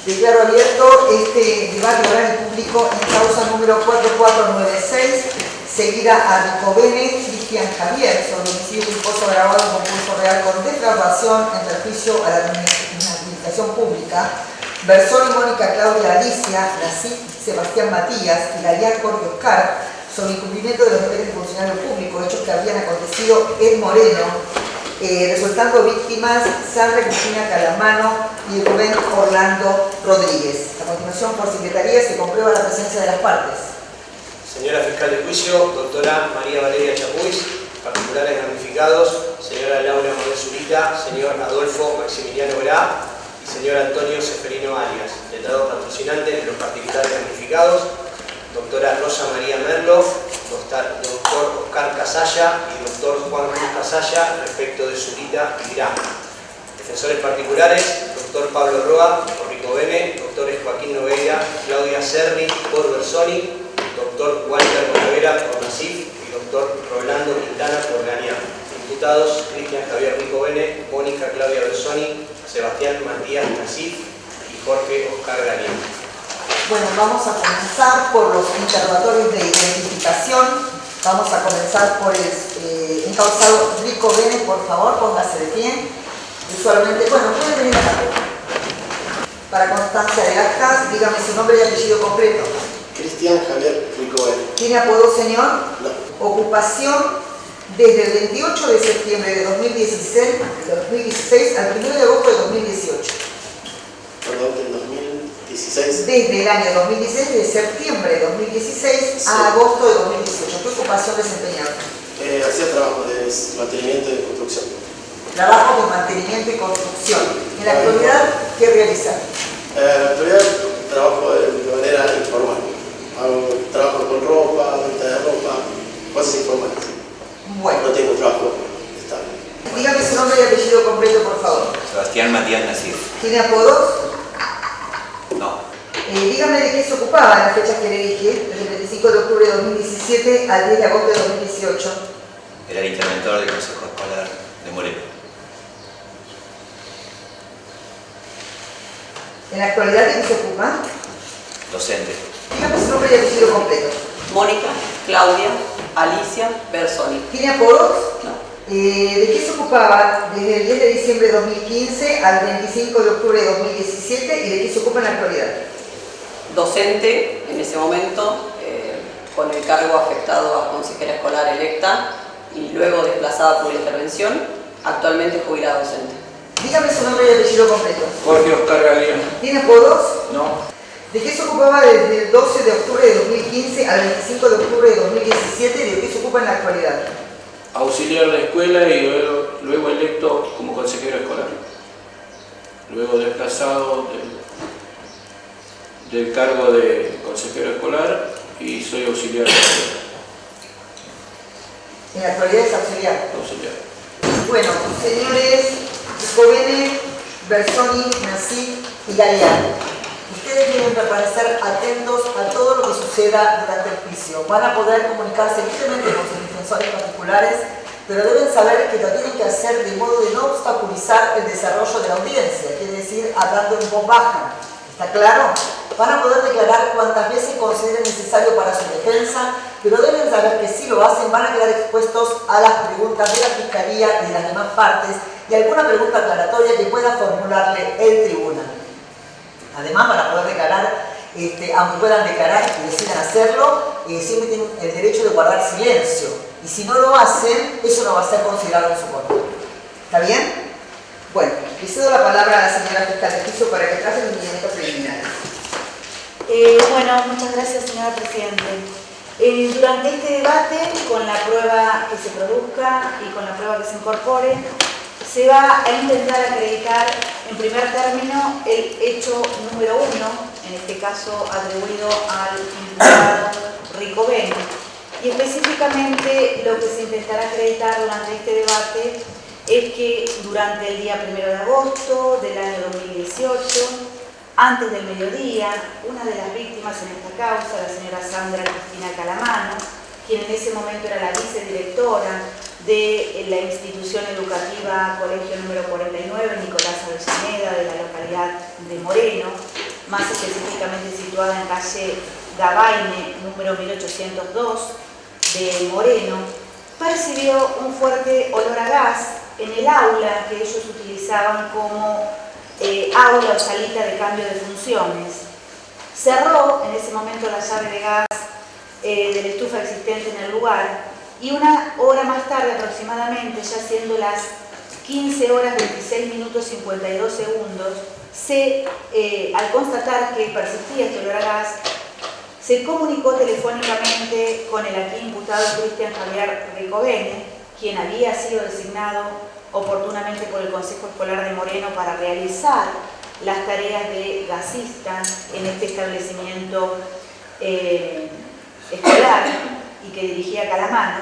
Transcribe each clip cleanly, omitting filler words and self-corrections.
Declaro abierto este debate oral y público en causa número 4496, seguida a Ricovene Cristian Javier, sobre homicidio culposo agravado en concurso real con defraudación en perjuicio a la administración pública, Bersoni Mónica Claudia Alicia, Nasif Sebastián Matías y Galeán Jorge Oscar, sobre incumplimiento de los deberes de funcionario público, hechos que habían acontecido en Moreno, resultando víctimas Sandra Cristina Calamano y Rubén Orlando Rodríguez. A continuación, por secretaría, se comprueba la presencia de las partes. Señora Fiscal de Juicio, doctora María Valeria Chapuis, particulares damnificados, señora Laura Morel Zurita, señor Adolfo Maximiliano Grá y señor Antonio Seferino Arias, letrados patrocinantes de los particulares damnificados, doctora Rosa María Merlo, doctor Oscar Casalla y doctor Juan Cruz Casalla, respecto de Zurita y Grá. Defensores particulares, doctor Pablo Roa, por Ricovene, doctores Joaquín Nogueira, Claudia Serri, por Bersoni, doctor Walter Bonavera, por Nasif y doctor Rolando Quintana, por Galeán. Imputados, Cristian Javier Ricovene, Mónica Claudia Bersoni, Sebastián Matías Nasif y Jorge Oscar Galeán. Bueno, vamos a comenzar por los interrogatorios de identificación. Vamos a comenzar por el encausado Ricovene, por favor, póngase de pie. Usualmente, bueno, puede venir acá. Para constancia de actas, dígame su nombre y apellido completo. Cristian Javier Ricovene. ¿Tiene apodo, señor? No. Ocupación desde el 28 de septiembre de 2016 al 1 de agosto de 2018. Perdón, del 2016. Desde el año 2016, de septiembre de 2016 Sí. a agosto de 2018. ¿Qué ocupación desempeñaba? Hacía trabajo de mantenimiento y de construcción. Trabajo de mantenimiento y construcción. En la actualidad, ¿qué realiza? En la actualidad trabajo de manera informal. Trabajo con ropa, venta de ropa, cosas informales. Bueno. No tengo trabajo estable. Dígame su nombre y apellido completo, por favor. Sebastián Matías Nasif. ¿Tiene apodos? No. Dígame de qué se ocupaba en las fechas que le dije, desde el 25 de octubre de 2017 al 10 de agosto de 2018. Era el interventor del Consejo Escolar de Moreno. En la actualidad, ¿de qué se ocupa? Docente. Dígame su nombre y apellido completo. Mónica Claudia Alicia Bersoni. ¿Tiene apodos? No. ¿De qué se ocupaba desde el 10 de diciembre de 2015 al 25 de octubre de 2017 y de qué se ocupa en la actualidad? Docente en ese momento, con el cargo afectado a consejera escolar electa y luego desplazada por la intervención, actualmente jubilada docente. Dígame su nombre y apellido completo. Jorge Oscar Galeán. ¿Tiene apodos? No. ¿De qué se ocupaba desde el 12 de octubre de 2015 al 25 de octubre de 2017 y de qué se ocupa en la actualidad? Auxiliar de escuela y luego electo como consejero escolar. Luego desplazado del cargo de consejero escolar y soy auxiliar de escuela. En la actualidad es auxiliar. Auxiliar. Bueno, señores Ricovene, Bersoni, Nasif y Galeán, ustedes deben permanecer atentos a todo lo que suceda durante el juicio. Van a poder comunicarse libremente con sus defensores particulares, pero deben saber que lo tienen que hacer de modo de no obstaculizar el desarrollo de la audiencia, quiere decir, hablando en voz baja. ¿Está claro? Van a poder declarar cuantas veces consideren necesario para su defensa, pero deben saber que si lo hacen van a quedar expuestos a las preguntas de la Fiscalía y de las demás partes y alguna pregunta aclaratoria que pueda formularle el tribunal. Además, para poder declarar, aunque puedan declarar y decidan hacerlo, siempre tienen el derecho de guardar silencio. Y si no lo hacen, eso no va a ser considerado en su contra. ¿Está bien? Bueno, le cedo la palabra a la señora fiscal de juicio para que trate los lineamientos preliminares. Bueno, muchas gracias, señora Presidente. Durante este debate, con la prueba que se produzca y con la prueba que se incorpore, se va a intentar acreditar en primer término el hecho número 1, en este caso atribuido al imputado Ricovene, y específicamente lo que se intentará acreditar durante este debate es que durante el día 1 de agosto del año 2018, antes del mediodía, una de las víctimas en esta causa, la señora Sandra Cristina Calamano, quien en ese momento era la vicedirectora de la institución educativa Colegio número 49, Nicolás Avellaneda, de la localidad de Moreno, más específicamente situada en calle Gabaine, número 1802, de Moreno, percibió un fuerte olor a gas en el aula que ellos utilizaban como aula o salita de cambio de funciones. Cerró en ese momento la llave de gas de la estufa existente en el lugar y una hora más tarde aproximadamente, ya siendo las 15 horas 26 minutos 52 segundos, al constatar que persistía este olor a gas, se comunicó telefónicamente con el aquí imputado Cristian Javier Ricovene, quien había sido designado oportunamente por el Consejo Escolar de Moreno para realizar las tareas de gasista en este establecimiento escolar y que dirigía Calamano,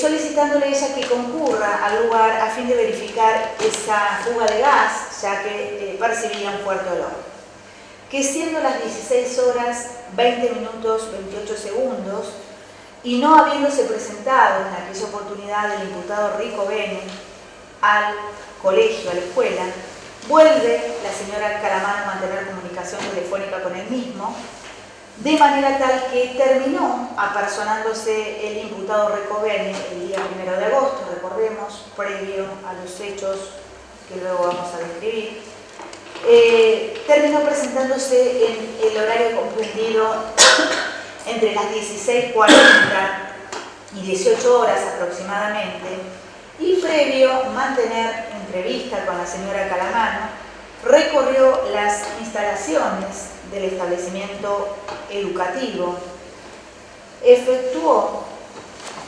solicitándole a ella que concurra al lugar a fin de verificar esa fuga de gas, ya que percibía un fuerte olor. Que siendo las 16 horas 20 minutos 28 segundos y no habiéndose presentado en aquella oportunidad el imputado Ricovene al colegio, a la escuela, vuelve la señora Calamano a mantener comunicación telefónica con él mismo, de manera tal que terminó apersonándose el imputado Ricovene el día 1 de agosto, recordemos, previo a los hechos que luego vamos a describir. Terminó presentándose en el horario comprendido entre las 16:40 y 18 horas aproximadamente, y previo mantener entrevista con la señora Calamano, recorrió las instalaciones del establecimiento educativo, efectuó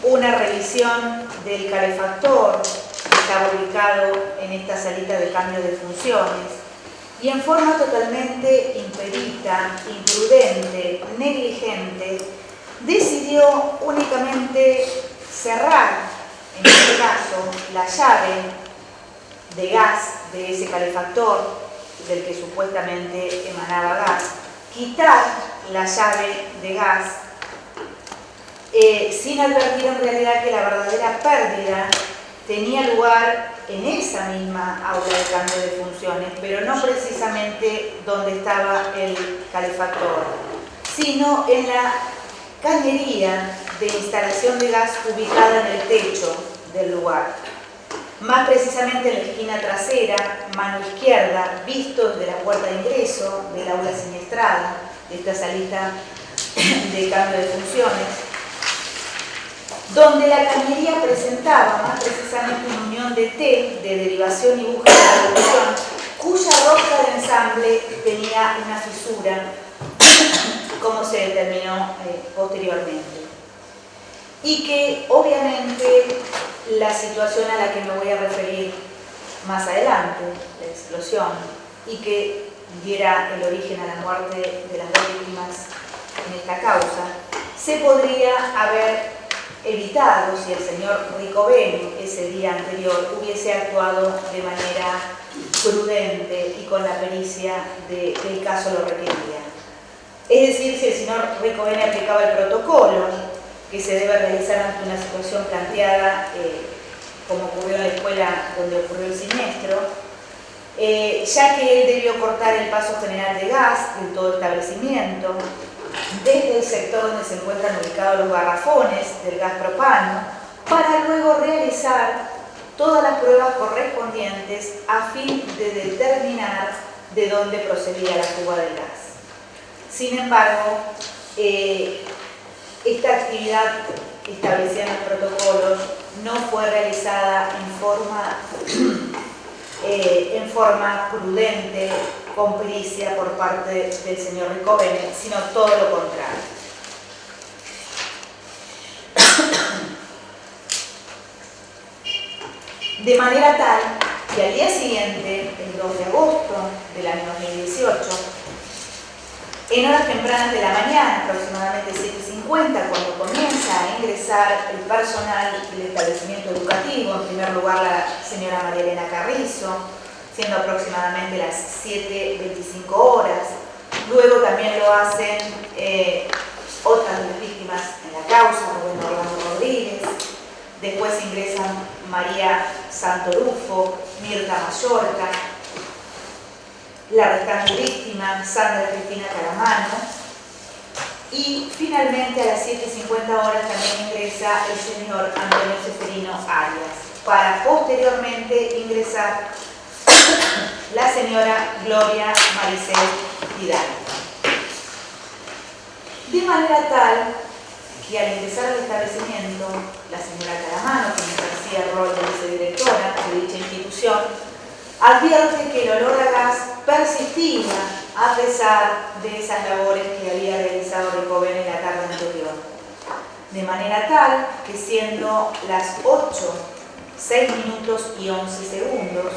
una revisión del calefactor que estaba ubicado en esta salita de cambio de funciones, y en forma totalmente impedita, imprudente, negligente, decidió únicamente cerrar, en este caso, la llave de gas de ese calefactor del que supuestamente emanaba gas, quitar la llave de gas, sin advertir en realidad que la verdadera pérdida tenía lugar en esa misma aula de cambio de funciones, pero no precisamente donde estaba el calefactor, sino en la cañería de instalación de gas ubicada en el techo del lugar. Más precisamente en la esquina trasera, mano izquierda, visto desde la puerta de ingreso del aula siniestrada, de esta salita de cambio de funciones, donde la cañería presentaba más precisamente una unión de T de derivación y búsqueda de reducción, cuya rosca de ensamble tenía una fisura, como se determinó posteriormente. Y que obviamente la situación a la que me voy a referir más adelante, la explosión, y que diera el origen a la muerte de las dos víctimas en esta causa, se podría haber evitado si el señor Ricovene ese día anterior hubiese actuado de manera prudente y con la pericia que el caso lo requería. Es decir, si el señor Ricovene aplicaba el protocolo que se debe realizar ante una situación planteada, como ocurrió en la escuela donde ocurrió el siniestro, ya que él debió cortar el paso general de gas en todo establecimiento, desde el sector donde se encuentran ubicados los garrafones del gas propano, para luego realizar todas las pruebas correspondientes a fin de determinar de dónde procedía la fuga del gas. Sin embargo, esta actividad establecida en los protocolos no fue realizada en forma prudente, con pericia por parte del señor Ricovene, sino todo lo contrario. De manera tal que al día siguiente, el 2 de agosto del año 2018, en horas tempranas de la mañana, aproximadamente 7:50, cuando comienza a ingresar el personal del establecimiento educativo, en primer lugar la señora María Elena Carrizo, siendo aproximadamente las 7:25 horas. Luego también lo hacen otras de las víctimas en la causa, Rubén Orlando Rodríguez. Después ingresan María Santorufo, Mirta Mallorca, la restante víctima, Sandra Cristina Caramano, y finalmente a las 7:50 horas también ingresa el señor Antonio Ceferino Arias, para posteriormente ingresar la señora Gloria Maricel Hidalgo. De manera tal que al ingresar al establecimiento, la señora Caramano, quien ejercía el rol de vicedirectora de dicha institución, advierte que el olor a gas persistía a pesar de esas labores que había realizado Ricovene la tarde anterior. De manera tal que siendo las 8:06 y 11 segundos,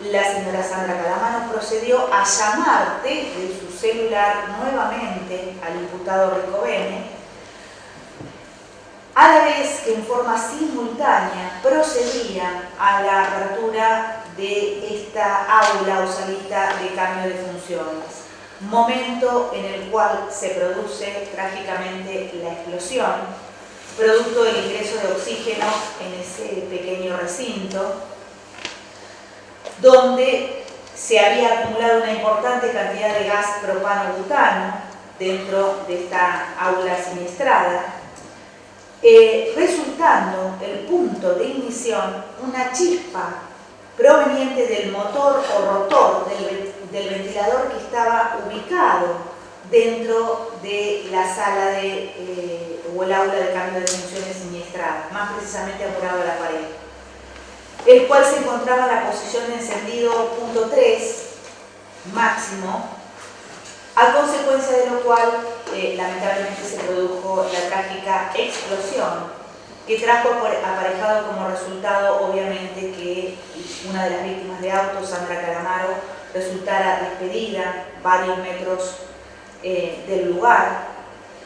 la señora Sandra Caramano procedió a llamar desde su celular nuevamente al imputado Ricovene, a la vez que en forma simultánea procedía a la apertura de esta aula o salita de cambio de funciones, momento en el cual se produce trágicamente la explosión, producto del ingreso de oxígeno en ese pequeño recinto, donde se había acumulado una importante cantidad de gas propano-butano dentro de esta aula siniestrada, resultando el punto de ignición una chispa proveniente del motor o rotor del ventilador que estaba ubicado dentro de la sala o el aula de cambio de funciones siniestrada, más precisamente apurado a la pared, el cual se encontraba en la posición de encendido .3 máximo, a consecuencia de lo cual lamentablemente se produjo la trágica explosión que trajo aparejado como resultado obviamente que una de las víctimas de auto, Sandra Caramano, resultara despedida varios metros del lugar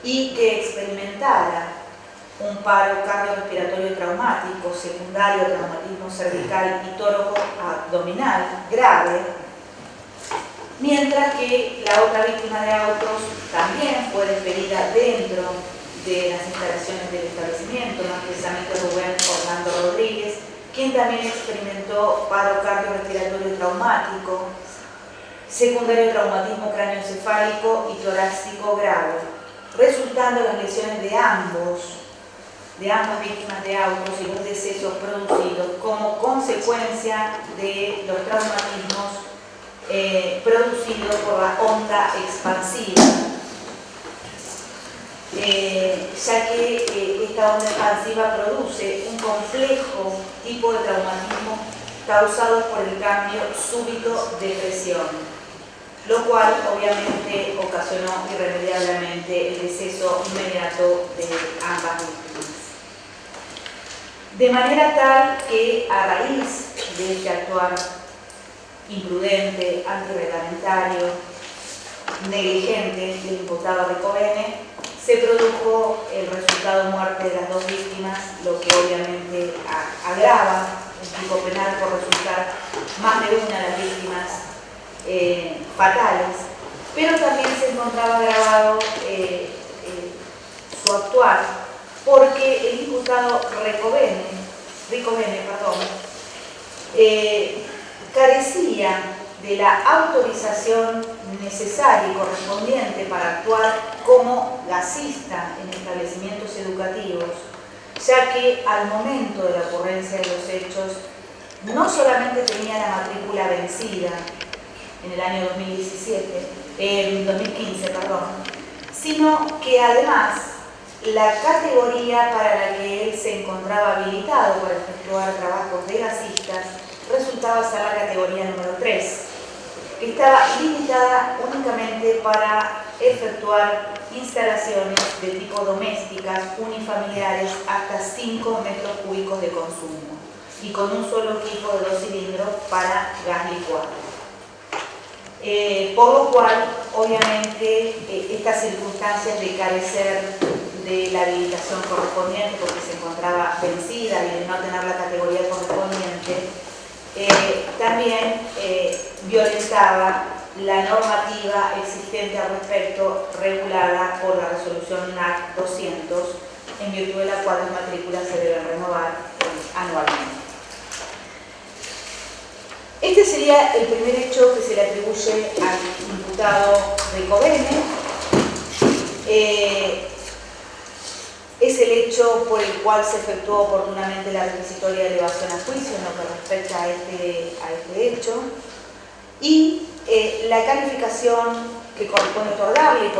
y que experimentara un paro cardiorrespiratorio traumático, secundario, traumatismo cervical y tóraco abdominal grave, mientras que la otra víctima de autos también fue despedida dentro de las instalaciones del establecimiento, más precisamente Rubén Orlando Rodríguez, quien también experimentó paro cardiorrespiratorio traumático, secundario traumatismo cráneoencefálico y torácico grave, resultando las lesiones de ambas víctimas de autos y los decesos producidos como consecuencia de los traumatismos producidos por la onda expansiva, ya que esta onda expansiva produce un complejo tipo de traumatismo causado por el cambio súbito de presión, lo cual obviamente ocasionó irremediablemente el deceso inmediato de ambas víctimas. De manera tal que a raíz de este actuar imprudente, antirreglamentario, negligente del imputado Ricovene, se produjo el resultado muerte de las dos víctimas, lo que obviamente agrava el tipo penal por resultar más de una de las víctimas fatales, pero también se encontraba agravado su actuar porque el imputado Ricovene, carecía de la autorización necesaria y correspondiente para actuar como gasista en establecimientos educativos, ya que al momento de la ocurrencia de los hechos no solamente tenía la matrícula vencida en el año 2015, sino que además la categoría para la que él se encontraba habilitado para efectuar trabajos de gasistas resultaba ser la categoría número 3, que estaba limitada únicamente para efectuar instalaciones de tipo domésticas, unifamiliares, hasta 5 metros cúbicos de consumo y con un solo equipo de 2 cilindros para gas licuado. Por lo cual, obviamente, estas circunstancias de carecer de la habilitación correspondiente porque se encontraba vencida y de no tener la categoría correspondiente, también violentaba la normativa existente al respecto, regulada por la resolución NAC 200, en virtud de la cual las matrículas se deben renovar anualmente. Este sería sería el primer hecho que se le atribuye al imputado Ricovene. Es el hecho por el cual se efectuó oportunamente la requisitoria de elevación a juicio en lo que respecta a este hecho, y la calificación que corresponde otorgarle y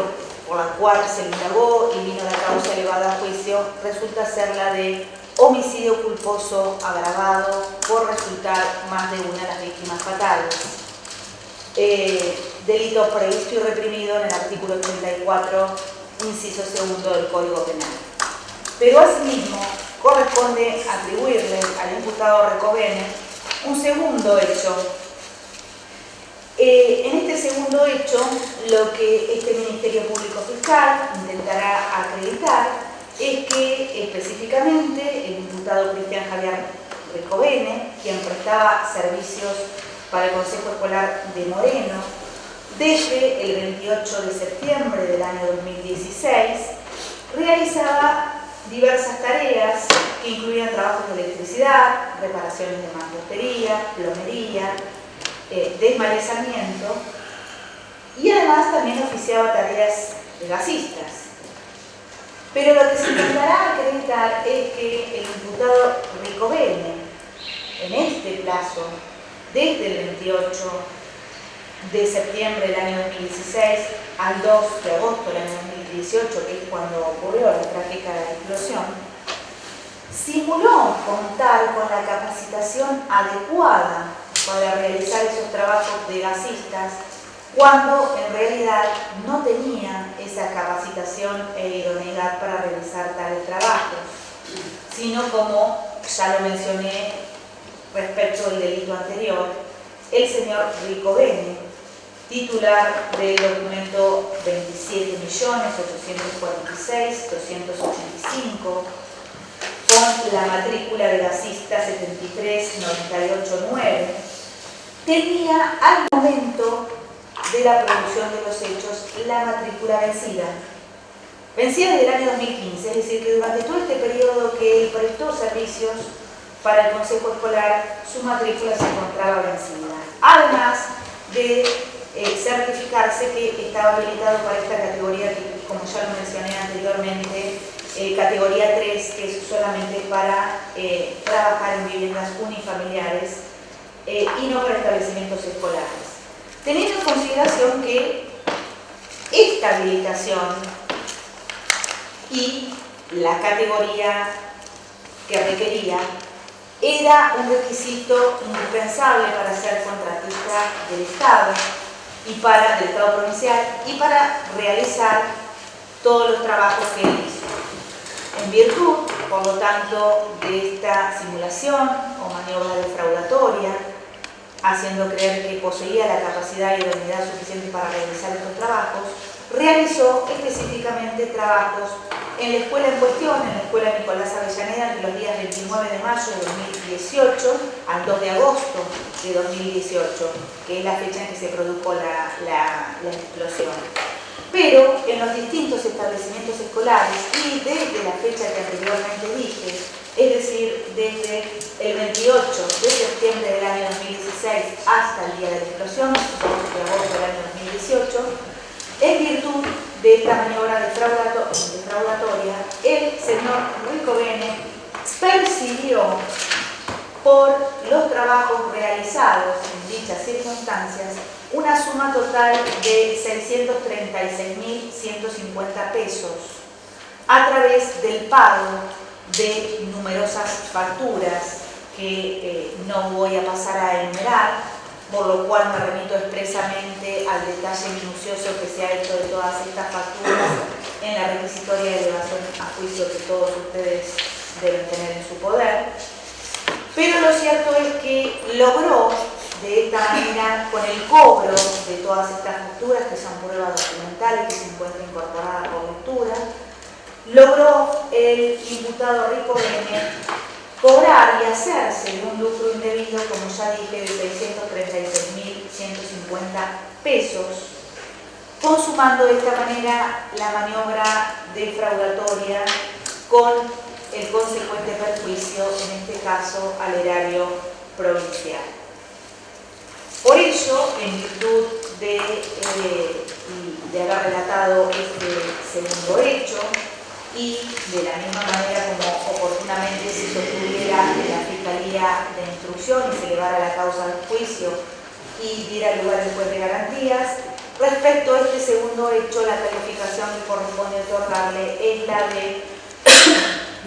por la cual se le indagó y vino la causa elevada a juicio resulta ser la de homicidio culposo agravado por resultar más de una de las víctimas fatales. Delito previsto y reprimido en el artículo 34, inciso segundo del Código Penal. Pero asimismo corresponde atribuirle al imputado Ricovene un segundo hecho. En este segundo hecho, lo que este Ministerio Público Fiscal intentará acreditar es que específicamente el imputado Cristian Javier Ricovene, quien prestaba servicios para el Consejo Escolar de Moreno desde el 28 de septiembre del año 2016, realizaba diversas tareas que incluían trabajos de electricidad, reparaciones de mampostería, plomería, desmalezamiento, y además también oficiaba tareas de gasistas. Pero lo que se intentará acreditar es que el imputado Ricovene, en este plazo, desde el 28 de septiembre del año 2016 al 2 de agosto del año 2018, que es cuando ocurrió la trágica explosión, simuló contar con la capacitación adecuada para realizar esos trabajos de gasistas, cuando en realidad no tenía esa capacitación e idoneidad para realizar tales trabajos, sino, como ya lo mencioné respecto del delito anterior, el señor Ricovene, titular del documento 27.846.285, con la matrícula de gasista 73989, tenía al momento de la producción de los hechos la matrícula vencida desde el año 2015, es decir, que durante todo este periodo que él prestó servicios para el Consejo Escolar, su matrícula se encontraba vencida. Además de certificarse que estaba habilitado para esta categoría, que, como ya lo mencioné anteriormente, categoría 3, que es solamente para trabajar en viviendas unifamiliares y no para establecimientos escolares. Teniendo en consideración que esta habilitación y la categoría que requería era un requisito indispensable para ser contratista del Estado del Estado provincial y para realizar todos los trabajos que él hizo. En virtud, por lo tanto, de esta simulación o maniobra defraudatoria, haciendo creer que poseía la capacidad y idoneidad suficiente para realizar estos trabajos, realizó específicamente trabajos en la escuela en cuestión, en la escuela Nicolás Avellaneda, entre los días 29 de mayo de 2018 al 2 de agosto de 2018, que es la fecha en que se produjo la explosión. Pero en los distintos establecimientos escolares y desde la fecha que anteriormente dije, es decir, desde el 28 de septiembre del año 2016 hasta el día de la explosión, 2 de agosto del año 2018, en virtud de esta maniobra defraudatoria, el señor Ricovene percibió por los trabajos realizados en dichas circunstancias una suma total de 636.150 pesos a través del pago de numerosas facturas que no voy a pasar a enumerar, por lo cual me remito expresamente al detalle minucioso que se ha hecho de todas estas facturas en la requisitoria de elevación a juicio que todos ustedes deben tener en su poder. Pero lo cierto es que logró de esta manera, con el cobro de todas estas facturas, que son pruebas documentales que se encuentran incorporadas por lectura, logró el imputado Ricovene cobrar y hacerse de un lucro indebido, como ya dije, de 636.150 pesos, consumando de esta manera la maniobra defraudatoria con el consecuente perjuicio, en este caso, al erario provincial. en virtud de haber relatado este segundo hecho y de la misma manera como oportunamente se sostuviera en la Fiscalía de Instrucción y se elevara la causa del juicio y diera lugar al juez de garantías. Respecto a este segundo hecho, la calificación que corresponde otorgarle es la de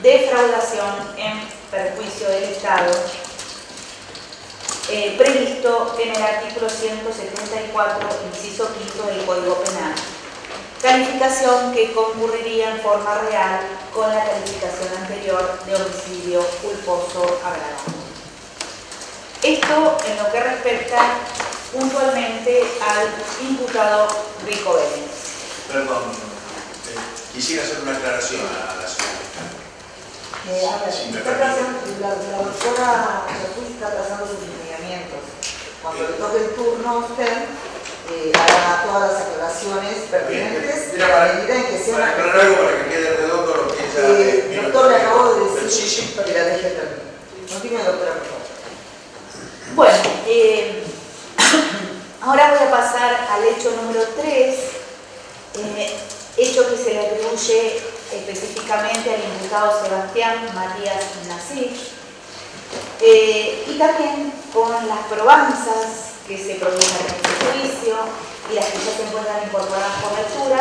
defraudación en perjuicio del Estado, previsto en el artículo 174, inciso 5 del Código Penal. Calificación que concurriría en forma real con la calificación anterior de homicidio culposo agravado. Esto en lo que respecta puntualmente al imputado Rico Vélez. Perdón, quisiera hacer una aclaración a la señora fiscal. La doctora Chapuis está trazando sus lineamientos. Cuando le toque el turno a usted, hará todas las aclaraciones pertinentes Mira, en medida en que sea para aclarar algo, para que quede redondo lo que ella doctor, le acabo de decir sí. que la deje terminar. Continúe, doctora, por favor. Bueno, ahora voy a pasar al hecho número 3, hecho que se le atribuye específicamente al imputado Sebastián Matías Nasif, y también con las probanzas que se produzcan en este juicio y las que ya se encuentran incorporadas por lectura,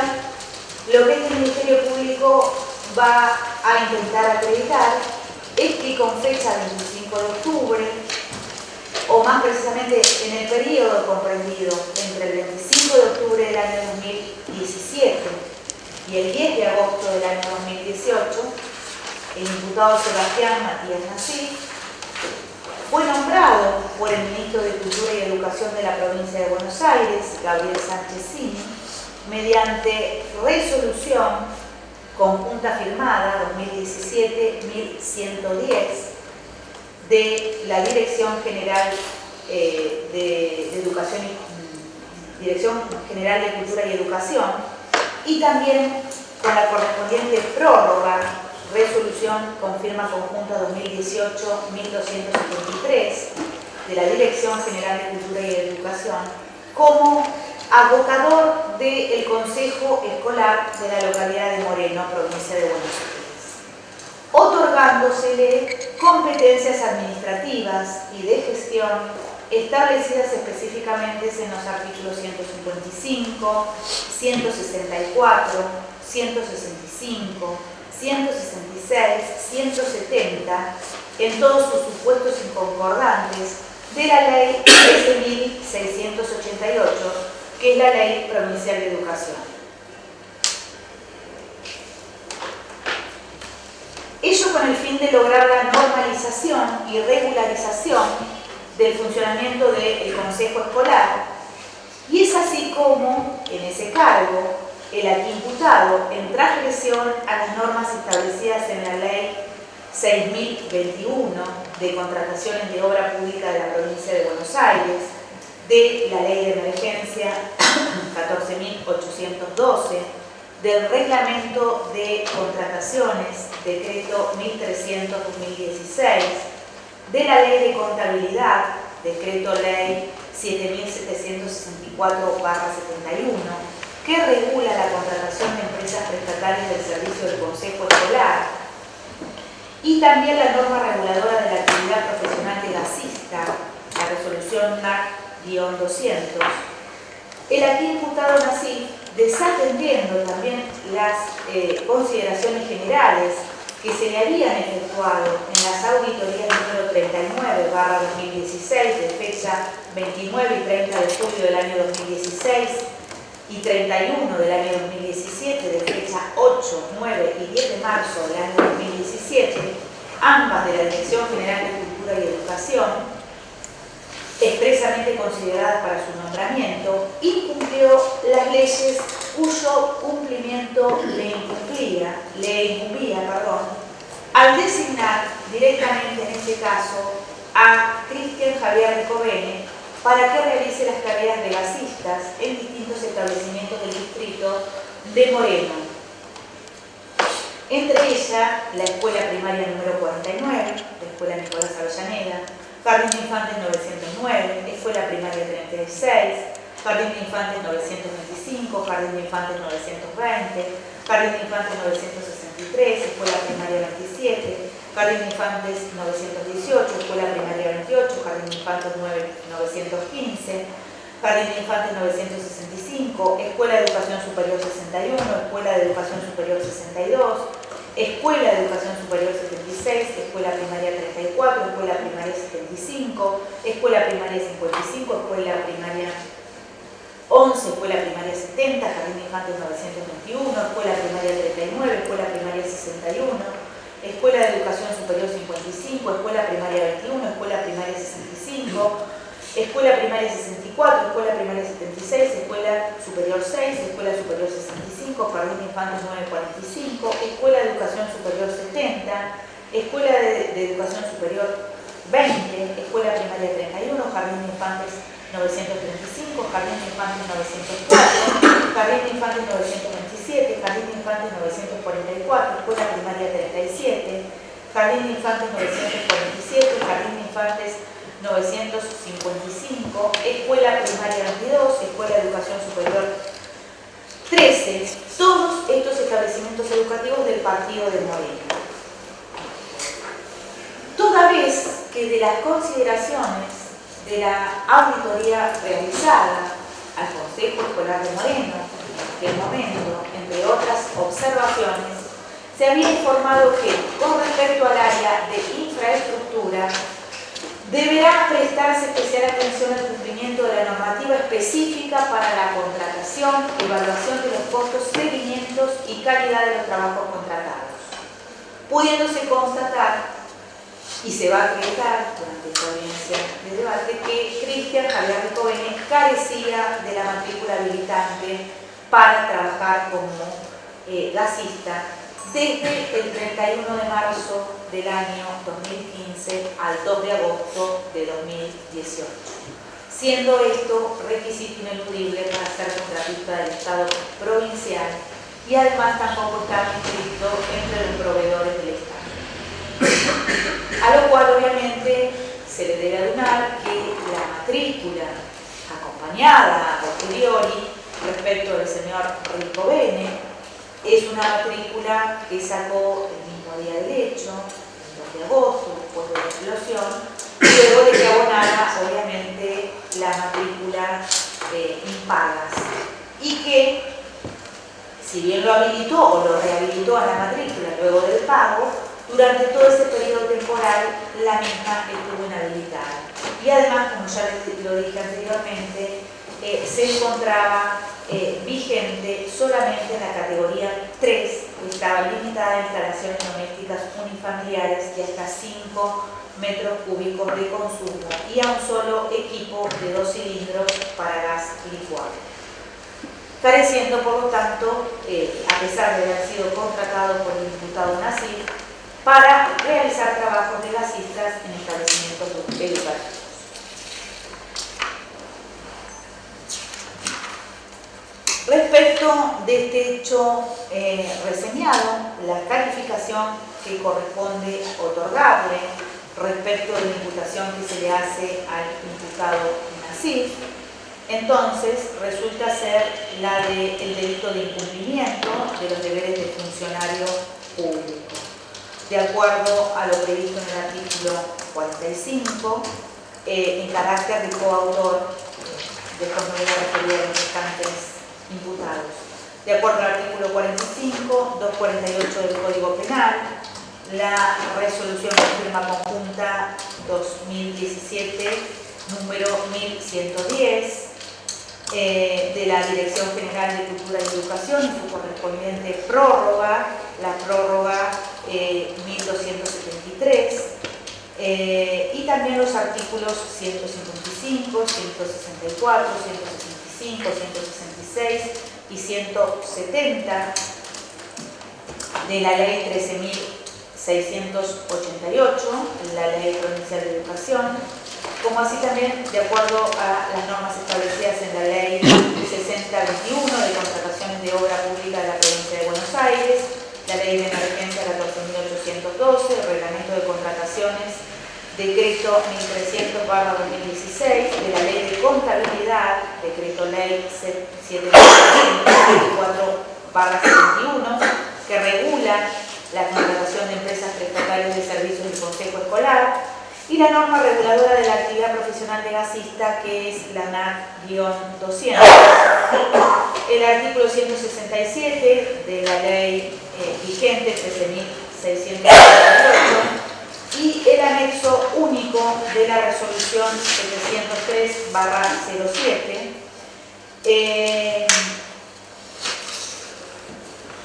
lo que este Ministerio Público va a intentar acreditar es que con fecha 25 de octubre, o más precisamente en el periodo comprendido entre el 25 de octubre del año 2017 y el 10 de agosto del año 2018, el imputado Sebastián Matías Nasif fue nombrado por el ministro de Cultura y Educación de la provincia de Buenos Aires, Gabriel Sanchezini, mediante resolución conjunta firmada 2017-1110 de la Dirección General de Educación Dirección General de Cultura y Educación, y también con la correspondiente prórroga, resolución con firma conjunta 2018-1273 de la Dirección General de Cultura y Educación, como abocador del Consejo Escolar de la localidad de Moreno, provincia de Buenos Aires, otorgándosele competencias administrativas y de gestión establecidas específicamente en los artículos 155, 164, 165, 166, 170, en todos sus supuestos inconcordantes de la Ley 13.688, que es la Ley Provincial de Educación. Ello con el fin de lograr la normalización y regularización del funcionamiento del Consejo Escolar, y es así como, en ese cargo, el aquí imputado, en transgresión a las normas establecidas en la Ley 6.021 de contrataciones de obra pública de la provincia de Buenos Aires, de la Ley de Emergencia 14.812, del Reglamento de Contrataciones, Decreto 1300-2016, de la Ley de Contabilidad, Decreto Ley 7764/71, que regula la contratación de empresas prestatarias del servicio del Consejo Escolar, y también la norma reguladora de la actividad profesional de gasista, la resolución NAC-200, el aquí imputado Nasif, desatendiendo también las consideraciones generales que se le habían efectuado en las auditorías número 39/2016 de fecha 29 y 30 de julio del año 2016 y 31 del año 2017 de fecha 8, 9 y 10 de marzo del año 2017, ambas de la Dirección General de Cultura y Educación, expresamente consideradas para su nombramiento, incumplió las leyes cuyo cumplimiento le incumbía, al designar directamente en este caso a Cristian Javier Ricovene para que realice las tareas de gasistas en distintos establecimientos del distrito de Moreno. Entre ellas, la Escuela Primaria número 49, la Escuela Nicolás Avellaneda, Jardín de Infantes 909, Escuela Primaria 36, Jardín de Infantes 925, Jardín de Infantes 920, Jardín de Infantes 963, Escuela Primaria 27, Jardín de Infantes 918, Escuela Primaria 28, Jardín de Infantes 915, Jardín de Infantes 965, Escuela de Educación Superior 61, Escuela de Educación Superior 62, Escuela de Educación Superior 76, Escuela Primaria 34, Escuela Primaria 75, Escuela Primaria 55, Escuela Primaria 11, Escuela Primaria 70, Jardín de Infantes 921, Escuela Primaria 39, Escuela Primaria 61, Escuela de Educación Superior 55, Escuela Primaria 21, Escuela Primaria 65, Escuela Primaria 64, Escuela Primaria 76, Escuela Superior 6, Escuela Superior 65, Jardín de Infantes 945, Escuela de Educación Superior 70, Escuela de Educación Superior 20, Escuela Primaria 31, Jardín de Infantes 935, Jardín de Infantes 904, Jardín de Infantes 927, Jardín de Infantes 944, Escuela Primaria 37, Jardín de Infantes 947, Jardín de Infantes 955, Escuela Primaria 22, Escuela de Educación Superior 13, todos estos establecimientos educativos del partido de Moreno. Toda vez que de las consideraciones de la auditoría realizada al Consejo Escolar de Moreno, en aquel momento, entre otras observaciones, se había informado que, con respecto al área de infraestructura, deberá prestarse especial atención al cumplimiento de la normativa específica para la contratación, evaluación de los costos, seguimientos y calidad de los trabajos contratados, pudiéndose constatar y se va a acreditar durante esta audiencia de debate que Cristian Javier Ricovene carecía de la matrícula habilitante para trabajar como gasista desde el 31 de marzo del año 2015 al 2 de agosto de 2018, siendo esto requisito ineludible para ser contratista del Estado provincial y además tampoco está inscrito entre los proveedores del Estado. A lo cual obviamente se le debe adunar que la matrícula acompañada a posteriori respecto del señor Ricovene es una matrícula que sacó el mismo día del hecho, el 2 de agosto, después de la explosión, luego de que abonara obviamente la matrícula impagas y que, si bien lo habilitó o lo rehabilitó a la matrícula luego del pago, durante todo ese periodo temporal la misma estuvo inhabilitada. Y además, como ya lo dije anteriormente, se encontraba vigente solamente en la categoría 3, que estaba limitada a instalaciones domésticas unifamiliares y hasta 5 metros cúbicos de consumo y a un solo equipo de 2 cilindros para gas licuado, careciendo por lo tanto, a pesar de haber sido contratado por el diputado Nasif, para realizar trabajos de gasistas en establecimientos educativos. Respecto de este hecho reseñado, la calificación que corresponde otorgarle respecto de la imputación que se le hace al imputado Nasif, entonces resulta ser la del delito de incumplimiento de los deberes del funcionario público, de acuerdo a lo previsto en el artículo 45, en carácter de coautor, después me voy a referir a los restantes imputados. De acuerdo al artículo 45, 248 del Código Penal, la resolución de firma conjunta 2017, número 1110, de la Dirección General de Cultura y Educación y su correspondiente prórroga, la prórroga 1273, y también los artículos 155, 164, 165, 166 y 170 de la Ley 13.688, la Ley Provincial de Educación, como así también de acuerdo a las normas establecidas en la Ley 6021 de contrataciones de obra pública de la Provincia de Buenos Aires, la Ley de Emergencia 14.812, el Reglamento de Contrataciones decreto 1300/2016, de la Ley de Contabilidad, decreto ley 7324/71, que regula la contratación de empresas prestatarias de servicios del Consejo Escolar, y la norma reguladora de la actividad profesional de gasista, que es la NAC-200. El artículo 167 de la ley vigente 13.648 y el anexo único de la resolución 703/07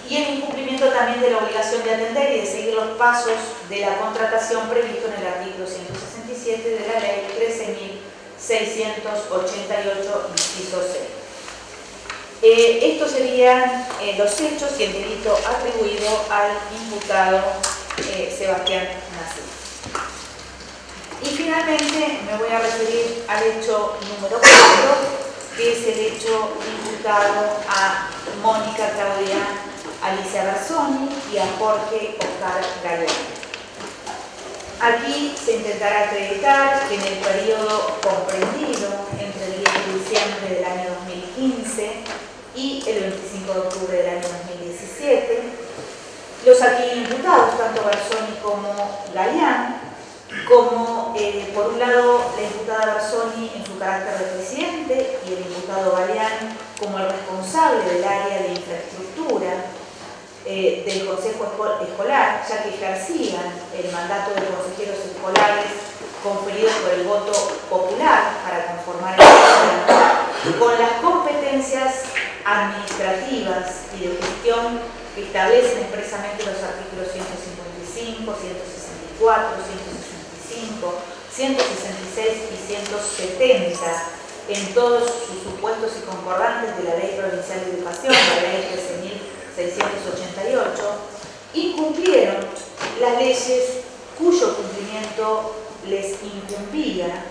y el incumplimiento también de la obligación de atender y de seguir los pasos de la contratación previsto en el artículo 167 de la ley 13.688, inciso C. Estos serían los hechos y el delito atribuido al imputado Sebastián Nasif. Y finalmente me voy a referir al hecho número 4, que es el hecho imputado a Mónica Claudia Alicia Bersoni y a Jorge Oscar Galeano. Aquí se intentará acreditar que en el periodo comprendido entre el 10 de diciembre del año 2015 y el 25 de octubre del año 2017, los aquí imputados, tanto Bersoni como Galeano, como por un lado la imputada Bersoni en su carácter de presidente y el imputado Galeano como el responsable del área de infraestructura del Consejo Escolar, ya que ejercían el mandato de consejeros escolares conferidos por el voto popular para conformar el Consejo, con las competencias administrativas y de gestión que establecen expresamente los artículos 155, 164, 165, 166 y 170 en todos sus supuestos y concordantes de la Ley Provincial de Educación, la Ley 13.688, incumplieron las leyes cuyo cumplimiento les incumbía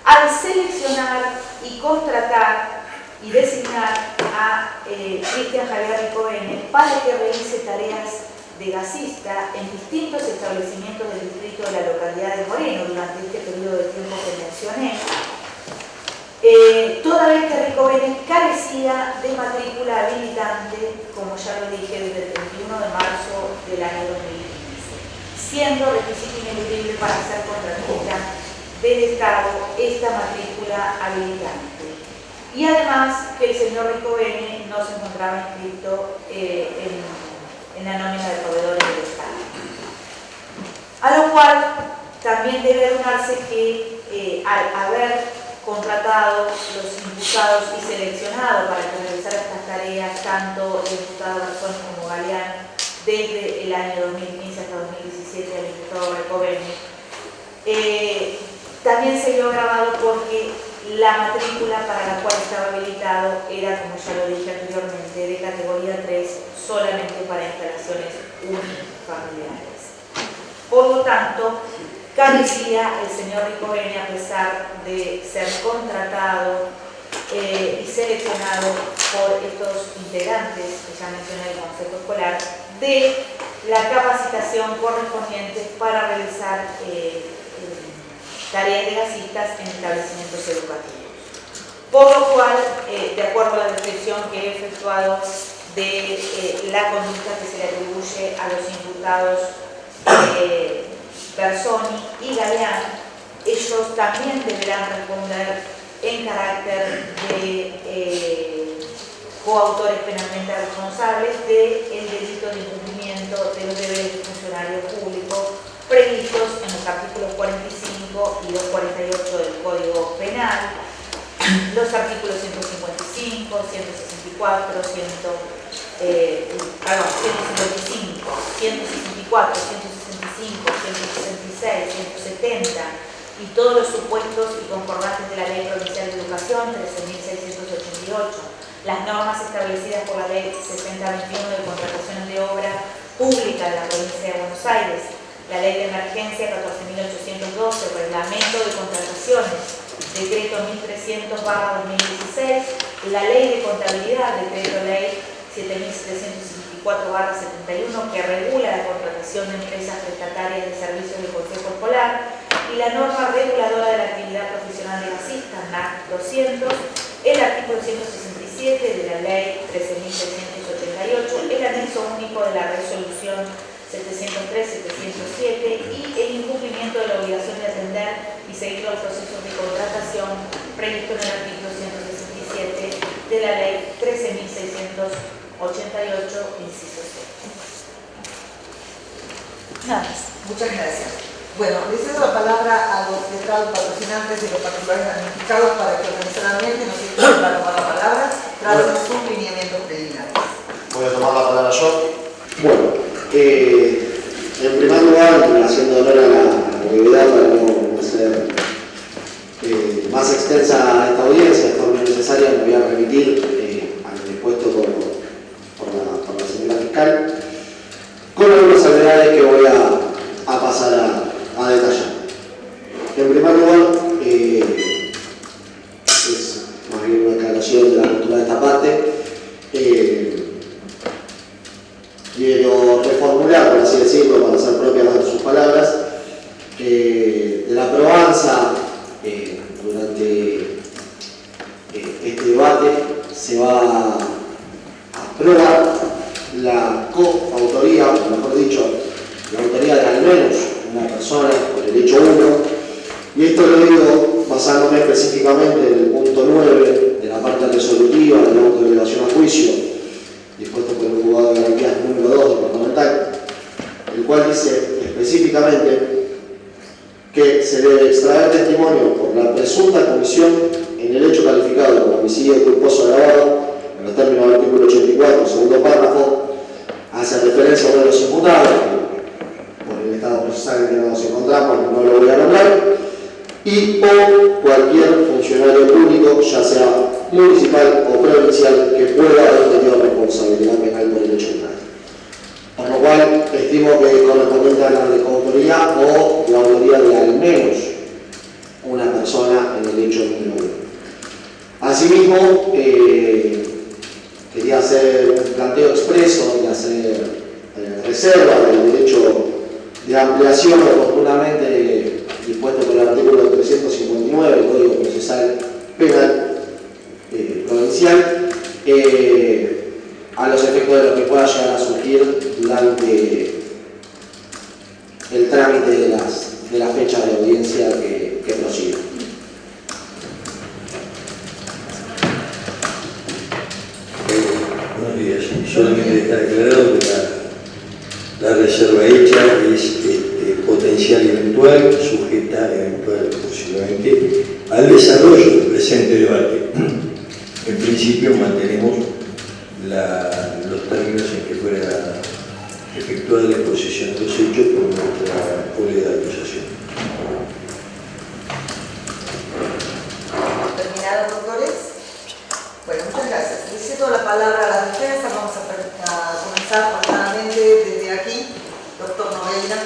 al seleccionar y contratar y designar a Cristian Javier Ricovene para que realice tareas de gasista en distintos establecimientos del distrito de la localidad de Moreno durante este periodo de tiempo que mencioné, toda vez que Ricovene carecía de matrícula habilitante, como ya lo dije, desde el 31 de marzo del año 2015, siendo requisito ineludible para ser contratista del Estado esta matrícula habilitante. Y además que el señor Ricovene no se encontraba inscrito en la nómina de proveedores del Estado. A lo cual también debe adunarse que al haber contratado los imputados y seleccionado para que realizara estas tareas tanto el imputado Bersoni como Galeano desde el año 2015 hasta 2017 al imputado Ricovene, también se vio agravado porque la matrícula para la cual estaba habilitado era, como ya lo dije anteriormente, de categoría 3 solamente para instalaciones unifamiliares. Por lo tanto, carecía el señor Ricovene, a pesar de ser contratado y seleccionado por estos integrantes que ya mencioné del Consejo Escolar, de la capacitación correspondiente para realizar tareas de gasistas en establecimientos educativos. Por lo cual, de acuerdo a la descripción que he efectuado de la conducta que se le atribuye a los imputados Bersoni y Galeano, ellos también deberán responder en carácter de coautores penalmente responsables del delito de incumplimiento de los deberes de funcionario público previstos en los artículos 45 y 248 del Código Penal, los artículos 155, 164, 155, 164, 165, 166, 170 y todos los supuestos y concordantes de la Ley Provincial de Educación 13.688, las normas establecidas por la Ley 6021 de contrataciones de obra pública de la provincia de Buenos Aires, la Ley de Emergencia 14.812, Reglamento de Contrataciones, Decreto 1300/2016, la Ley de Contabilidad, Decreto Ley 7.764/71, que regula la contratación de empresas prestatarias de servicios del Consejo Escolar, y la norma reguladora de la actividad profesional de gasista, NAC 200, el artículo 167 de la Ley 13.688, el anexo único de la Resolución 703-707 y el incumplimiento de la obligación de atender y seguir los procesos de contratación previsto en el artículo 167 de la Ley 13.688, inciso C. Nada más. Muchas gracias. Bueno, le cedo la palabra a los letrados patrocinantes y los particulares damnificados para que organizadamente nos ayuden a tomar la palabra tras sus lineamientos preliminares. Voy a tomar la palabra yo. Bueno, en primer lugar, haciendo honor a la brevedad para no ser más extensa esta audiencia, de forma necesaria, me voy a remitir a lo dispuesto por la señora fiscal, con algunas salvedades que voy a pasar a detallar. En primer lugar, es más bien una aclaración de la postura de esta parte. Quiero reformular, por así decirlo, para hacer propias sus palabras, de la probanza durante este debate se va a aprobar la coautoría, o mejor dicho, la autoría de al menos una persona por el hecho 1, y esto lo digo basándome específicamente en el punto 9 de la parte resolutiva de la autodelegación a juicio, dispuesto por el juzgado de garantías número 2 departamental, el cual dice específicamente que se debe extraer testimonio por la presunta comisión en el hecho calificado como homicidio culposo agravado, en los términos del artículo 84, segundo párrafo, hace referencia a uno de los imputados, por el estado procesal en que nos encontramos, no lo voy a nombrar, y o cualquier funcionario público, ya sea municipal o provincial, que pueda haber tenido responsabilidad penal por el hecho penal. Por lo cual, estimo que correspondiente a la de coautoría o la autoría de al menos una persona en el hecho número 1. Asimismo, quería hacer un planteo expreso y hacer reserva del derecho de ampliación oportunamente dispuesto por el artículo 359 del Código Procesal Penal provincial, a los efectos de lo que pueda llegar a surgir durante el trámite de la fecha de audiencia que prosiga. Buenos días. Solamente está declarado que la reserva hecha es potencial y eventual, sujeta eventual posiblemente al desarrollo del presente debate. En principio mantenemos los términos en que fuera efectuada la exposición de los hechos por nuestra colega de acusación. ¿Terminados, doctores? Bueno, muchas gracias. Le cedo la palabra a la defensa. Vamos a comenzar formalmente desde aquí. Doctor Noveira,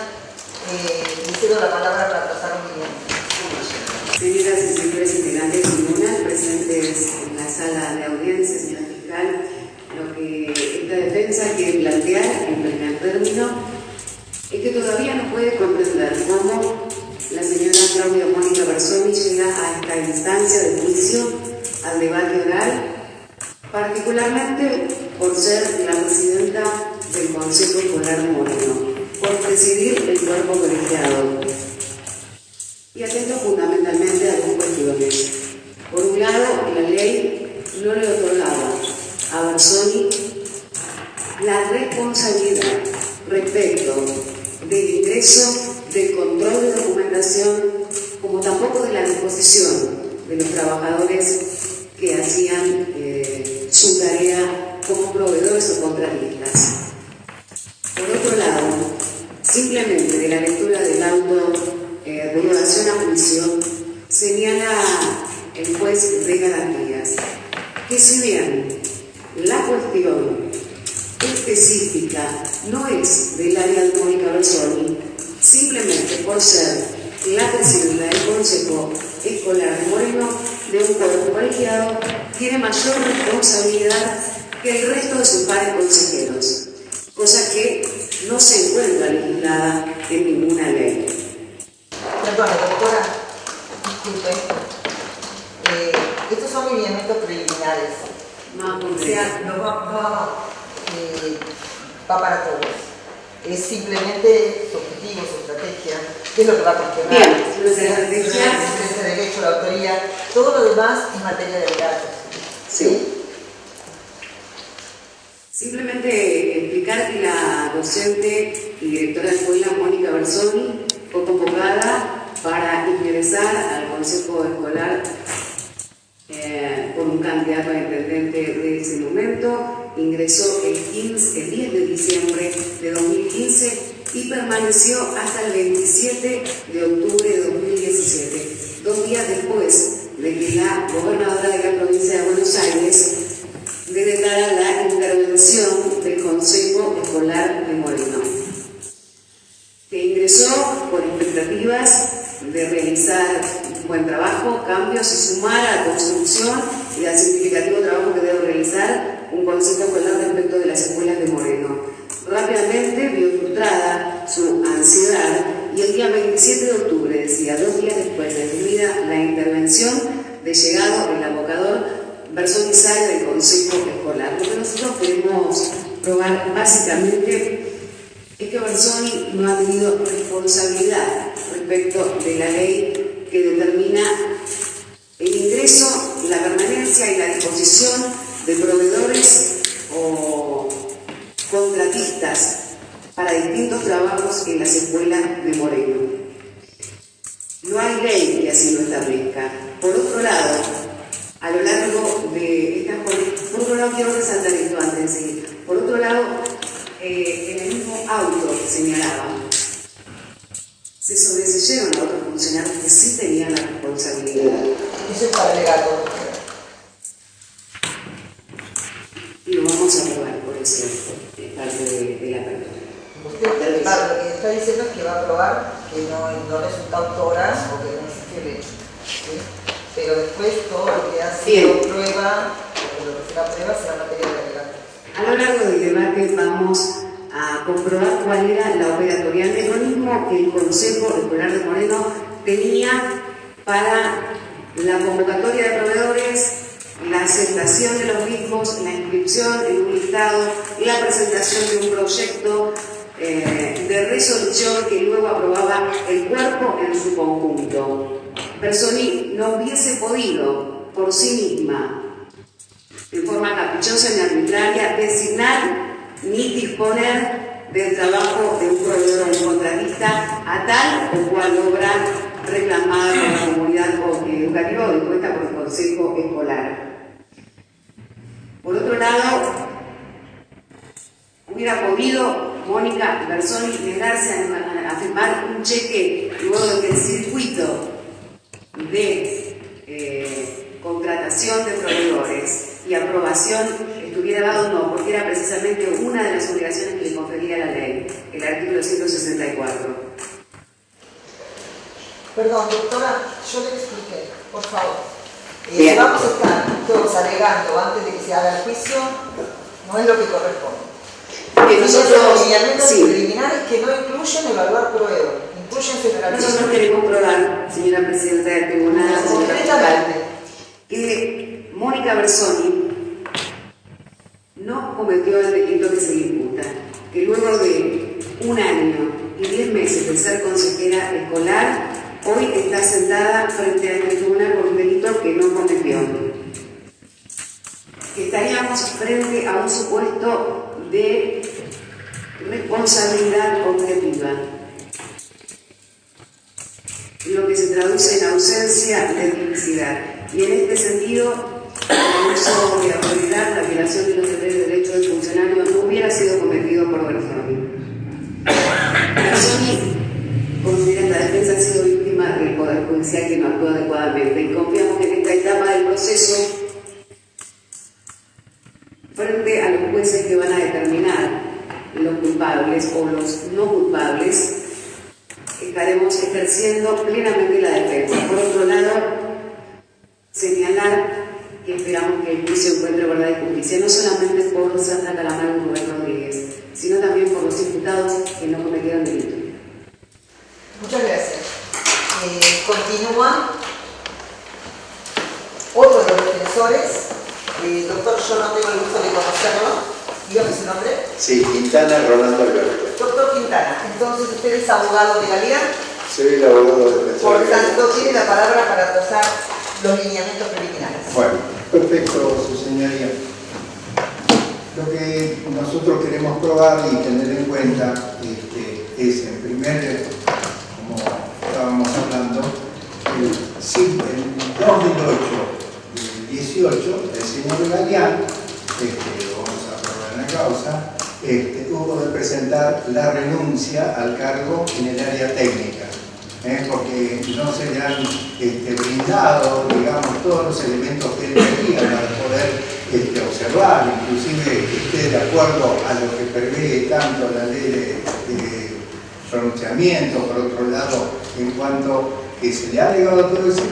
le cedo la palabra para trazar un minuto. Señoras y señores integrantes del tribunal presentes en la sala de audiencia, señora fiscal, lo que esta defensa quiere plantear en primer término es que todavía no puede comprender cómo la señora Claudia Mónica Bersoni llega a esta instancia de juicio, al debate oral, particularmente por ser la presidenta del Consejo Escolar de Moreno, por presidir el cuerpo colegiado. Y atento fundamentalmente a dos cuestiones. Por un lado, la ley no le otorgaba a Bersoni la responsabilidad respecto del ingreso, del control de documentación, como tampoco de la disposición de los trabajadores que hacían su tarea como proveedores o contratistas. Por otro lado, simplemente de la lectura del auto de elevación a juicio, señala el juez de garantías que si bien la cuestión específica no es del área de Mónica Bersoni, simplemente por ser la presidenta del Consejo Escolar de Moreno de un cuerpo colegiado, tiene mayor responsabilidad que el resto de sus pares consejeros, cosa que no se encuentra legislada en ninguna ley. Perdón, doctora, disculpe. Estos son lineamientos preliminares. O sea, no va para todos. Es simplemente su objetivo, su estrategia, qué es lo que va a cuestionar. Bien, nuestra estrategia. La derecho, la autoría, todo lo demás es materia de datos. Sí. Simplemente explicar que la docente y directora de escuela, Mónica Bersoni, fue convocada para ingresar al Consejo Escolar por un candidato a intendente de ese momento. Ingresó el 10 de diciembre de 2015 y permaneció hasta el 27 de octubre de 2017, 2 días después de que la gobernadora de la provincia de Buenos Aires declarara la intervención del Consejo Escolar de Moreno, que ingresó por expectativas de realizar un buen trabajo, cambios y sumar a la construcción y al significativo trabajo que debe realizar un Consejo Escolar respecto de las escuelas de Moreno. Rápidamente vio frustrada su ansiedad y el día 27 de octubre, decía, 2 días después de terminada la intervención, de llegado el abocador Bersoni sale del Consejo Escolar. Lo que nosotros queremos probar básicamente es que Bersoni no ha tenido responsabilidad respecto de la ley que determina el ingreso, la permanencia y la disposición de proveedores o contratistas para distintos trabajos en las escuelas de Moreno. No hay ley que así lo establezca. Por otro lado, a lo largo de estas jornadas, por otro lado quiero resaltar esto antes de seguir. Por otro lado, en el mismo auto señalaba, se sobreseyeron a otros funcionarios que sí tenían la responsabilidad. Eso es para el legato. Y lo vamos a probar, por eso es parte de la apertura. Usted lo que está diciendo es que va a probar que no resulta autora o que no existe el hecho. ¿Sí? Pero después todo lo que ha sido prueba, lo que será prueba, será materia de legato. A lo largo del debate vamos a comprobar cuál era la operatorial mecanismo que el Consejo Escolar de Moreno tenía para la convocatoria de proveedores, la aceptación de los mismos, la inscripción en un listado, la presentación de un proyecto de resolución que luego aprobaba el cuerpo en su conjunto. Bersoni no hubiese podido por sí misma, en forma caprichosa ni arbitraria, designar ni disponer del trabajo de un proveedor o un contratista a tal o cual obra reclamada por la comunidad educativa o dispuesta por el Consejo Escolar. Por otro lado, hubiera podido Mónica Bersoni negarse a firmar un cheque luego de que el circuito de contratación de proveedores y aprobación estuviera dado o no, porque era precisamente una de las obligaciones que le confería la ley, el artículo 164. Perdón, doctora, yo le expliqué, por favor. Bien. Vamos a estar todos alegando antes de que se haga el juicio, no es lo que corresponde. Que nosotros, lineamientos preliminares que no incluyen evaluar proveedor, incluyen federalismo. Nosotros queremos probar, señora presidenta del tribunal, señora fiscal, que Mónica Bersoni no cometió el delito que se le imputa, que luego de 1 año y 10 meses de ser consejera escolar, hoy está sentada frente a este tribunal por un delito que no cometió. Que estaríamos frente a un supuesto de responsabilidad objetiva, lo que se traduce en ausencia de tipicidad. Y en este sentido, el uso de autoridad, la violación de los derechos del funcionario no hubiera sido cometido por Bersoni. Bersoni, como directa de defensa, ha sido víctima del Poder Judicial que no actuó adecuadamente y confiamos que en esta etapa del proceso, frente a los jueces que van a determinar los culpables o los no culpables, estaremos ejerciendo plenamente la defensa. Por otro lado, señalar que esperamos que el juicio encuentre verdad y justicia, no solamente por Sandra Calamaro y Rubén Rodríguez, sino también por los imputados que no cometieron delito. Muchas gracias. continúa otro de los defensores. Doctor, yo no tengo el gusto de conocerlo. Dígame su nombre. Sí, Quintana Rolando Alberto. Doctor Quintana, entonces usted es abogado de Galía. Soy el abogado defensor. Por tanto, tiene la palabra para trazar los lineamientos preliminares. Bueno, perfecto, su señoría. Lo que nosotros queremos probar y tener en cuenta es, en primer, como estábamos hablando, el 2 del 8 del 18, el señor Galeán, vamos a probar en la causa, hubo de presentar la renuncia al cargo en el área técnica, porque no se le han brindado, digamos, todos los elementos que él quería para poder observar, inclusive esté de acuerdo a lo que prevé tanto la ley de pronunciamiento, por otro lado, en cuanto que se le ha legado todo eso,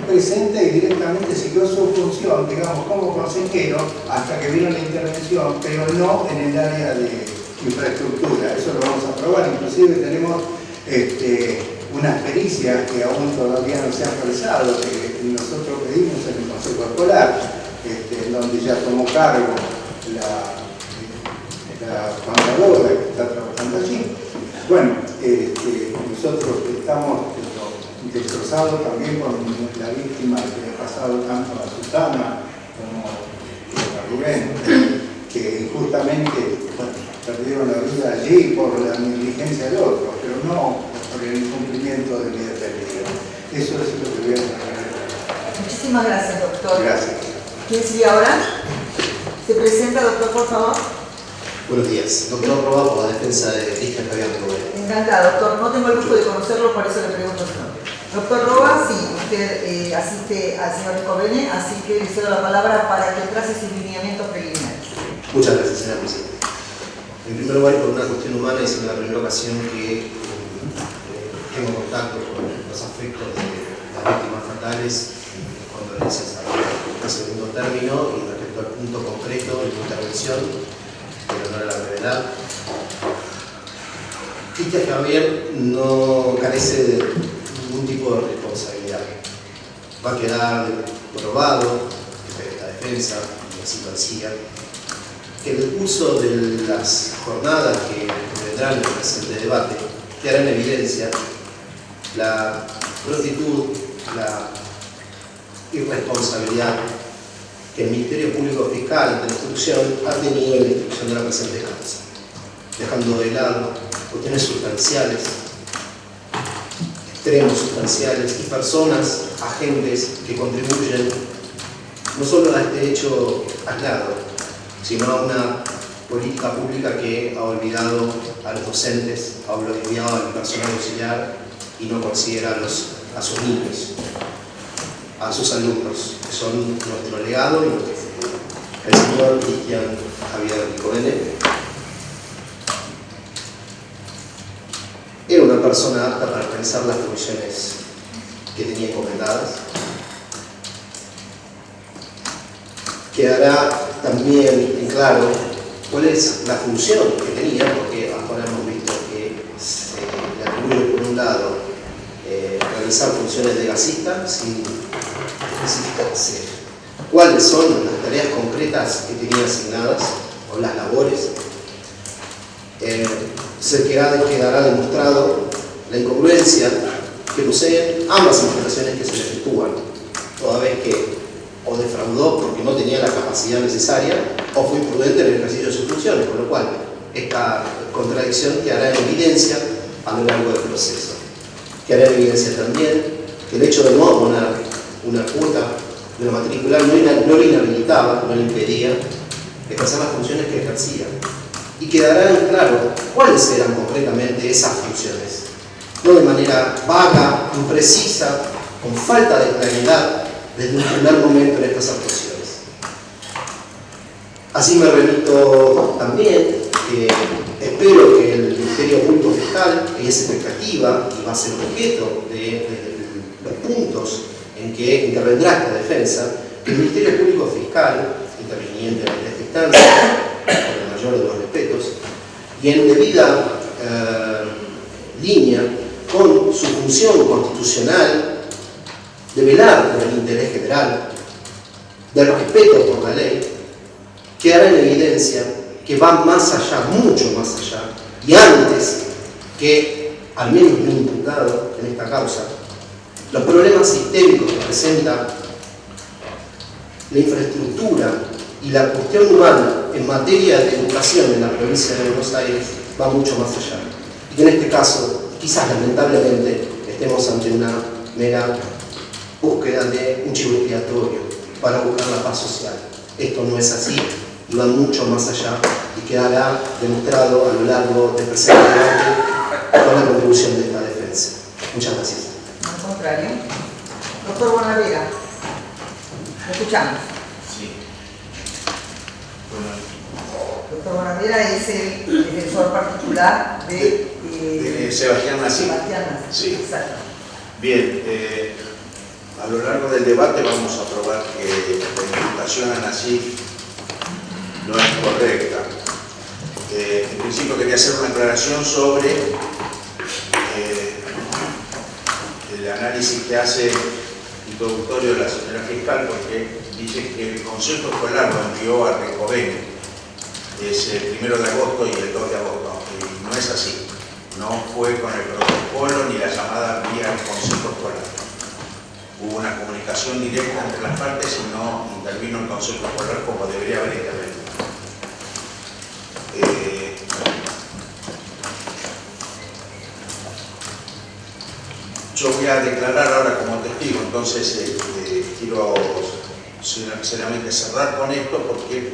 presente y directamente siguió su función, digamos, como consejero, hasta que vino la intervención, pero no en el área de infraestructura. Eso lo vamos a probar. Inclusive tenemos unas pericias que aún todavía no se han realizado, que nosotros pedimos en el Consejo Escolar, donde ya tomó cargo la contadora que está trabajando allí. Bueno, nosotros estamos destrozados también con la víctima que le ha pasado tanto a Susana como a Rubén, que injustamente perdieron la vida allí por la negligencia del otro, pero no por el incumplimiento de medidas de ley. Eso es lo que voy a hacer. Muchísimas gracias, doctor. Gracias. ¿Quién sigue ahora? Se presenta, doctor, por favor. Buenos días, doctor Roa, por la defensa de Cristian Javier Rubén. Encantado, doctor. No tengo el gusto de conocerlo, por eso le pregunto su nombre. Doctor Roa, sí, usted asiste al señor Escobene, así que le cedo la palabra para que trace sus lineamientos preliminares. Muchas gracias, señora presidenta. En primer lugar, por una cuestión humana, es la primera ocasión que tengo contacto con los afectos de las víctimas fatales en condolencias a segundo término y respecto al punto concreto de mi intervención, en honor a la brevedad. Cristian Javier no carece de ningún tipo de responsabilidad. Va a quedar probado desde esta defensa, y así lo hacía, que en el curso de las jornadas que vendrán en el presente debate quedará en evidencia la prontitud, la irresponsabilidad que el Ministerio Público Fiscal de la Instrucción ha tenido en la instrucción de la presente causa, dejando de lado cuestiones sustanciales, extremos sustanciales y personas, agentes que contribuyen no solo a este hecho aislado, sino a una política pública que ha olvidado a los docentes, ha olvidado al personal auxiliar y no considera a sus niños, a sus alumnos, que son nuestro legado y nuestro futuro. El señor Cristian Javier Escobene era una persona apta para realizar las funciones que tenía encomendadas. Quedará también en claro cuál es la función que tenía, porque ahora hemos visto que se le atribuye por un lado realizar funciones de gasista sin especificarse cuáles son las tareas concretas que tenía asignadas o las labores. Se quedará demostrado la incongruencia que poseen ambas imputaciones que se le efectúan, toda vez que o defraudó porque no tenía la capacidad necesaria o fue imprudente en el ejercicio de sus funciones, con lo cual esta contradicción quedará en evidencia a lo largo del proceso. Quedará en evidencia también que el hecho de no abonar una cuota de la matrícula no le inhabilitaba, no le impedía ejercer las funciones que ejercía. Y quedará en claro cuáles eran concretamente esas funciones, no de manera vaga, imprecisa, con falta de claridad desde un primer momento en estas actuaciones. Así me remito también que espero que el Ministerio Público Fiscal, que es expectativa y va a ser objeto de los puntos en que intervendrá esta defensa, que el Ministerio Público Fiscal, interviniente en esta instancia, con el mayor de los respetos, y en debida línea con su función constitucional de velar por el interés general, del respeto por la ley, quedará en evidencia que va más allá, mucho más allá, y antes que, al menos lo imputado en esta causa, los problemas sistémicos que presenta la infraestructura y la cuestión humana en materia de educación en la provincia de Buenos Aires va mucho más allá. Y que en este caso, quizás lamentablemente, estemos ante una mera búsqueda de un chivo expiatorio para buscar la paz social. Esto no es así y va mucho más allá y quedará demostrado a lo largo del presente debate con la contribución de esta defensa. Muchas gracias. Al contrario. Doctor Bonavera, ¿me escuchamos? Sí. Doctor Bonavera es el defensor particular de Sebastián Nasí. Sebastián Nasí. Sí. Exacto. Bien, a lo largo del debate vamos a probar que la imputación a Nasí no es correcta. En principio quería hacer una aclaración sobre el análisis que hace introductorio de la señora fiscal, porque dice que el Consejo Escolar lo envió a Recoveño, es el 1 de agosto y el 2 de agosto, y no es así. No fue con el protocolo ni la llamada vía al Consejo Escolar. Hubo una comunicación directa entre las partes y no intervino el Consejo Escolar como debería haber intervenido. Yo voy a declarar ahora como testigo, entonces quiero seriamente cerrar con esto porque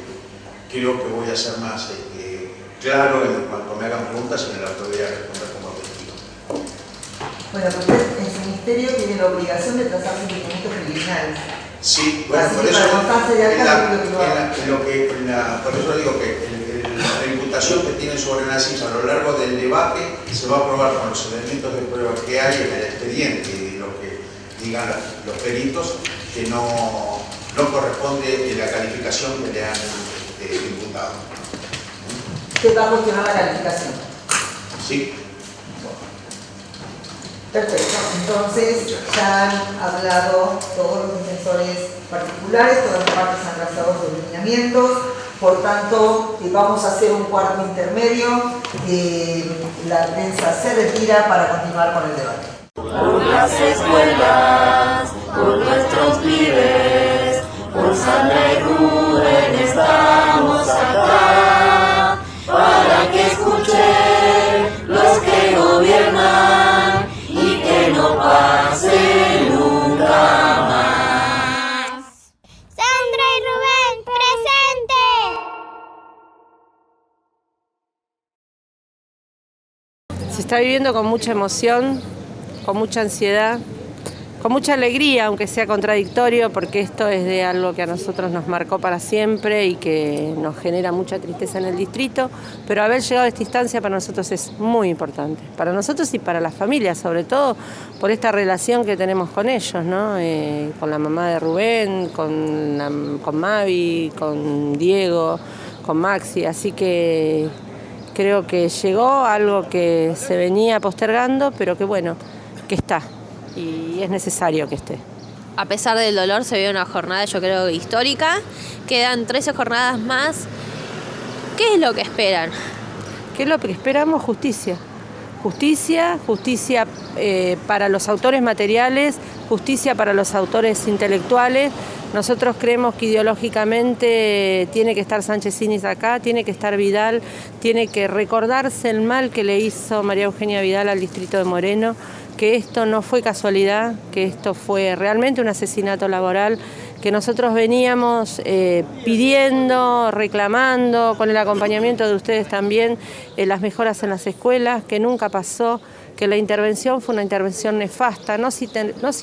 creo que voy a ser más claro en cuanto me hagan preguntas y me las voy a responder como testigo. Bueno, porque en su ministerio tiene la obligación de trazar sus documentos preliminares. Sí, bueno, así por que eso, para constancia de acá, por eso digo que la imputación que tiene sobre Nasí a lo largo del debate se va a probar con los elementos de prueba que hay en el expediente y lo que digan los peritos, que no corresponde la calificación que le han imputado. ¿Usted va a cuestionar la calificación? Sí. Perfecto, entonces ya han hablado todos los defensores particulares, todas las partes han trazado sus lineamientos, por tanto vamos a hacer un cuarto intermedio, la prensa se retira para continuar con el debate. Por las escuelas, por nuestros pibes, por Sandra y Rubén estamos acá, para que escuchen los que gobiernan y que no pase nunca más. Sandra y Rubén, presente. Se está viviendo con mucha emoción, con mucha ansiedad, con mucha alegría, aunque sea contradictorio, porque esto es de algo que a nosotros nos marcó para siempre y que nos genera mucha tristeza en el distrito, pero haber llegado a esta instancia para nosotros es muy importante, para nosotros y para las familias, sobre todo por esta relación que tenemos con ellos, ¿no? Con la mamá de Rubén, con Mavi, con Diego, con Maxi, así que creo que llegó algo que se venía postergando, pero que bueno, que está. Y es necesario que esté. A pesar del dolor se ve una jornada, yo creo, histórica. Quedan 13 jornadas más. ¿Qué es lo que esperan? ¿Qué es lo que esperamos? Justicia. Justicia para los autores materiales, justicia para los autores intelectuales. Nosotros creemos que ideológicamente tiene que estar Sánchez Inís acá, tiene que estar Vidal, tiene que recordarse el mal que le hizo María Eugenia Vidal al distrito de Moreno, que esto no fue casualidad, que esto fue realmente un asesinato laboral, que nosotros veníamos pidiendo, reclamando, con el acompañamiento de ustedes también, las mejoras en las escuelas, que nunca pasó, que la intervención fue una intervención nefasta, no se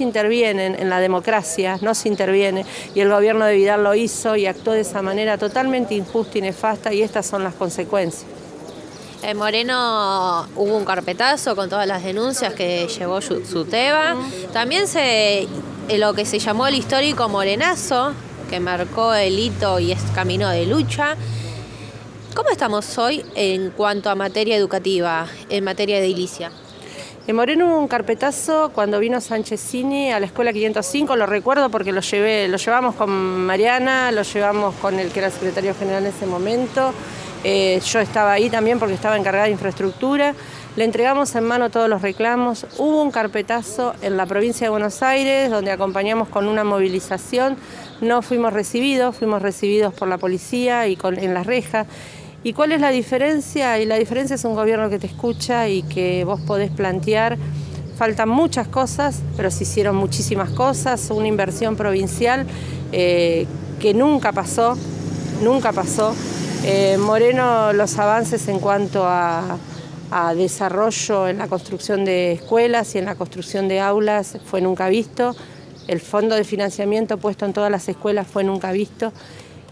interviene en la democracia, no se interviene, y el gobierno de Vidal lo hizo y actuó de esa manera totalmente injusta y nefasta, y estas son las consecuencias. En Moreno hubo un carpetazo con todas las denuncias que llevó Suteba. También lo que se llamó el histórico Morenazo, que marcó el hito y es camino de lucha. ¿Cómo estamos hoy en cuanto a materia educativa, en materia de edilicia? En Moreno hubo un carpetazo cuando vino Sanchezini a la escuela 505, lo recuerdo porque lo llevamos con Mariana, lo llevamos con el que era el secretario general en ese momento. Yo estaba ahí también porque estaba encargada de infraestructura. Le entregamos en mano todos los reclamos. Hubo un carpetazo en la provincia de Buenos Aires donde acompañamos con una movilización. No fuimos recibidos por la policía y en las rejas. ¿Y cuál es la diferencia? Y la diferencia es un gobierno que te escucha y que vos podés plantear. Faltan muchas cosas, pero se hicieron muchísimas cosas. Una inversión provincial que nunca pasó. Moreno, los avances en cuanto a desarrollo en la construcción de escuelas y en la construcción de aulas fue nunca visto. El fondo de financiamiento puesto en todas las escuelas fue nunca visto.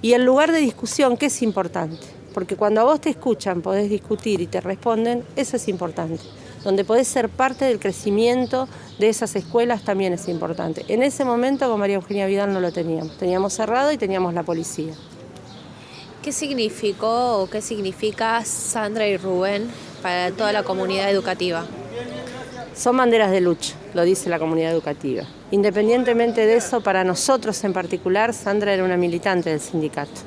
Y el lugar de discusión, que es importante. Porque cuando a vos te escuchan, podés discutir y te responden, eso es importante. Donde podés ser parte del crecimiento de esas escuelas también es importante. En ese momento con María Eugenia Vidal no lo teníamos. Teníamos cerrado y teníamos la policía. ¿Qué significó o qué significa Sandra y Rubén para toda la comunidad educativa? Son banderas de lucha, lo dice la comunidad educativa. Independientemente de eso, para nosotros en particular, Sandra era una militante del sindicato.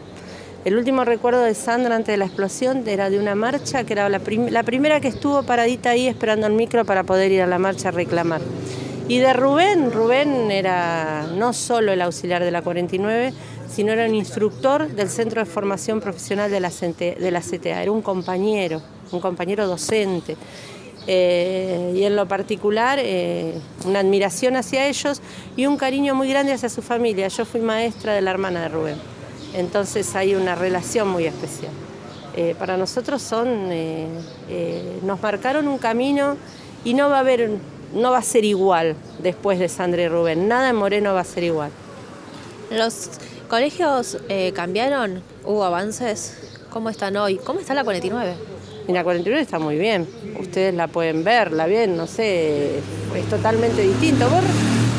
El último recuerdo de Sandra antes de la explosión era de una marcha que era la primera que estuvo paradita ahí esperando el micro para poder ir a la marcha a reclamar. Y de Rubén era no solo el auxiliar de la 49, sino era un instructor del Centro de Formación Profesional de la CTA. Era un compañero docente. Y en lo particular una admiración hacia ellos y un cariño muy grande hacia su familia. Yo fui maestra de la hermana de Rubén. Entonces hay una relación muy especial. Para nosotros nos marcaron un camino y no va a ser igual después de Sandra y Rubén. Nada en Moreno va a ser igual. ¿Los colegios cambiaron? ¿Hubo avances? ¿Cómo están hoy? ¿Cómo está la 49? Y la 49 está muy bien. Ustedes la pueden ver, la ven, no sé, es totalmente distinto. Vos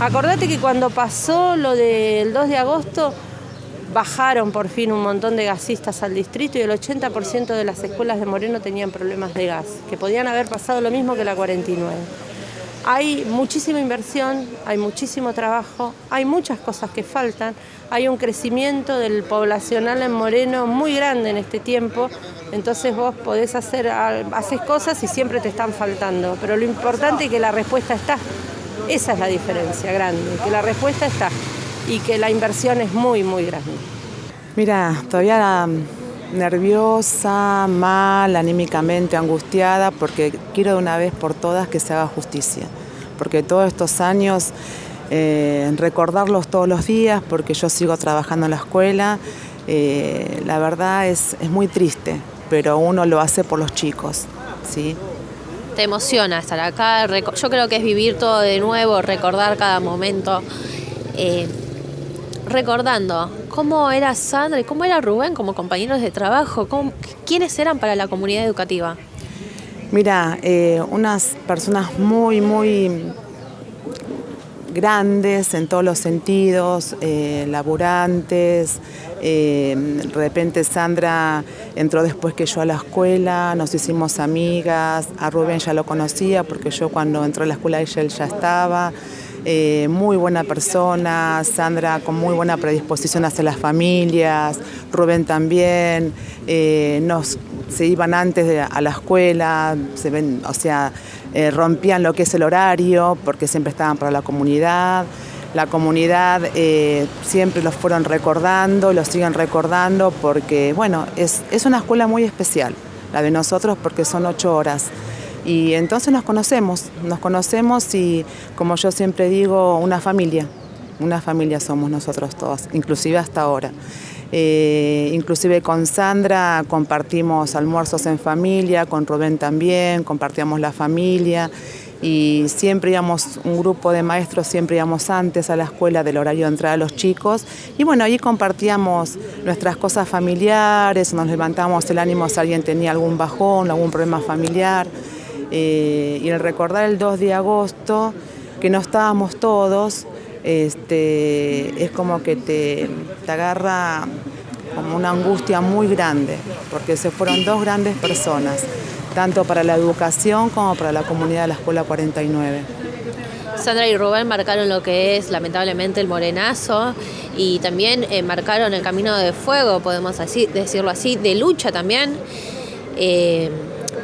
acordate que cuando pasó lo del 2 de agosto, bajaron por fin un montón de gasistas al distrito y el 80% de las escuelas de Moreno tenían problemas de gas, que podían haber pasado lo mismo que la 49. Hay muchísima inversión, hay muchísimo trabajo, hay muchas cosas que faltan, hay un crecimiento del poblacional en Moreno muy grande en este tiempo, entonces vos podés haces cosas y siempre te están faltando, pero lo importante es que la respuesta está. Esa es la diferencia grande, que la respuesta está. Y que la inversión es muy, muy grande. Mira, todavía nerviosa, mal, anímicamente angustiada, porque quiero de una vez por todas que se haga justicia. Porque todos estos años, recordarlos todos los días, porque yo sigo trabajando en la escuela, la verdad es muy triste, pero uno lo hace por los chicos, ¿sí? ¿Te emociona estar acá? Yo creo que es vivir todo de nuevo, recordar cada momento. Recordando cómo era Sandra y cómo era Rubén como compañeros de trabajo, ¿quiénes eran para la comunidad educativa? Mira, unas personas muy, muy grandes en todos los sentidos, laburantes. De repente Sandra entró después que yo a la escuela, nos hicimos amigas, a Rubén ya lo conocía porque yo cuando entró a la escuela él ya estaba. Muy buena persona, Sandra con muy buena predisposición hacia las familias, Rubén también, se iban antes a la escuela, rompían lo que es el horario porque siempre estaban para la comunidad. La comunidad siempre los fueron recordando, los siguen recordando porque, bueno, es una escuela muy especial, la de nosotros porque son 8 horas. Y entonces nos conocemos y, como yo siempre digo, una familia somos nosotros todos, inclusive hasta ahora. Inclusive con Sandra compartimos almuerzos en familia, con Rubén también, compartíamos la familia y siempre íbamos, un grupo de maestros, siempre íbamos antes a la escuela del horario de entrada de los chicos y bueno, ahí compartíamos nuestras cosas familiares, nos levantábamos el ánimo si alguien tenía algún bajón, algún problema familiar. Y el recordar el 2 de agosto, que no estábamos todos, es como que te agarra como una angustia muy grande, porque se fueron 2 grandes personas. tanto para la educación como para la comunidad de la Escuela 49. Sandra y Rubén marcaron lo que es lamentablemente el morenazo y también marcaron el camino de fuego, podemos decirlo así, de lucha también,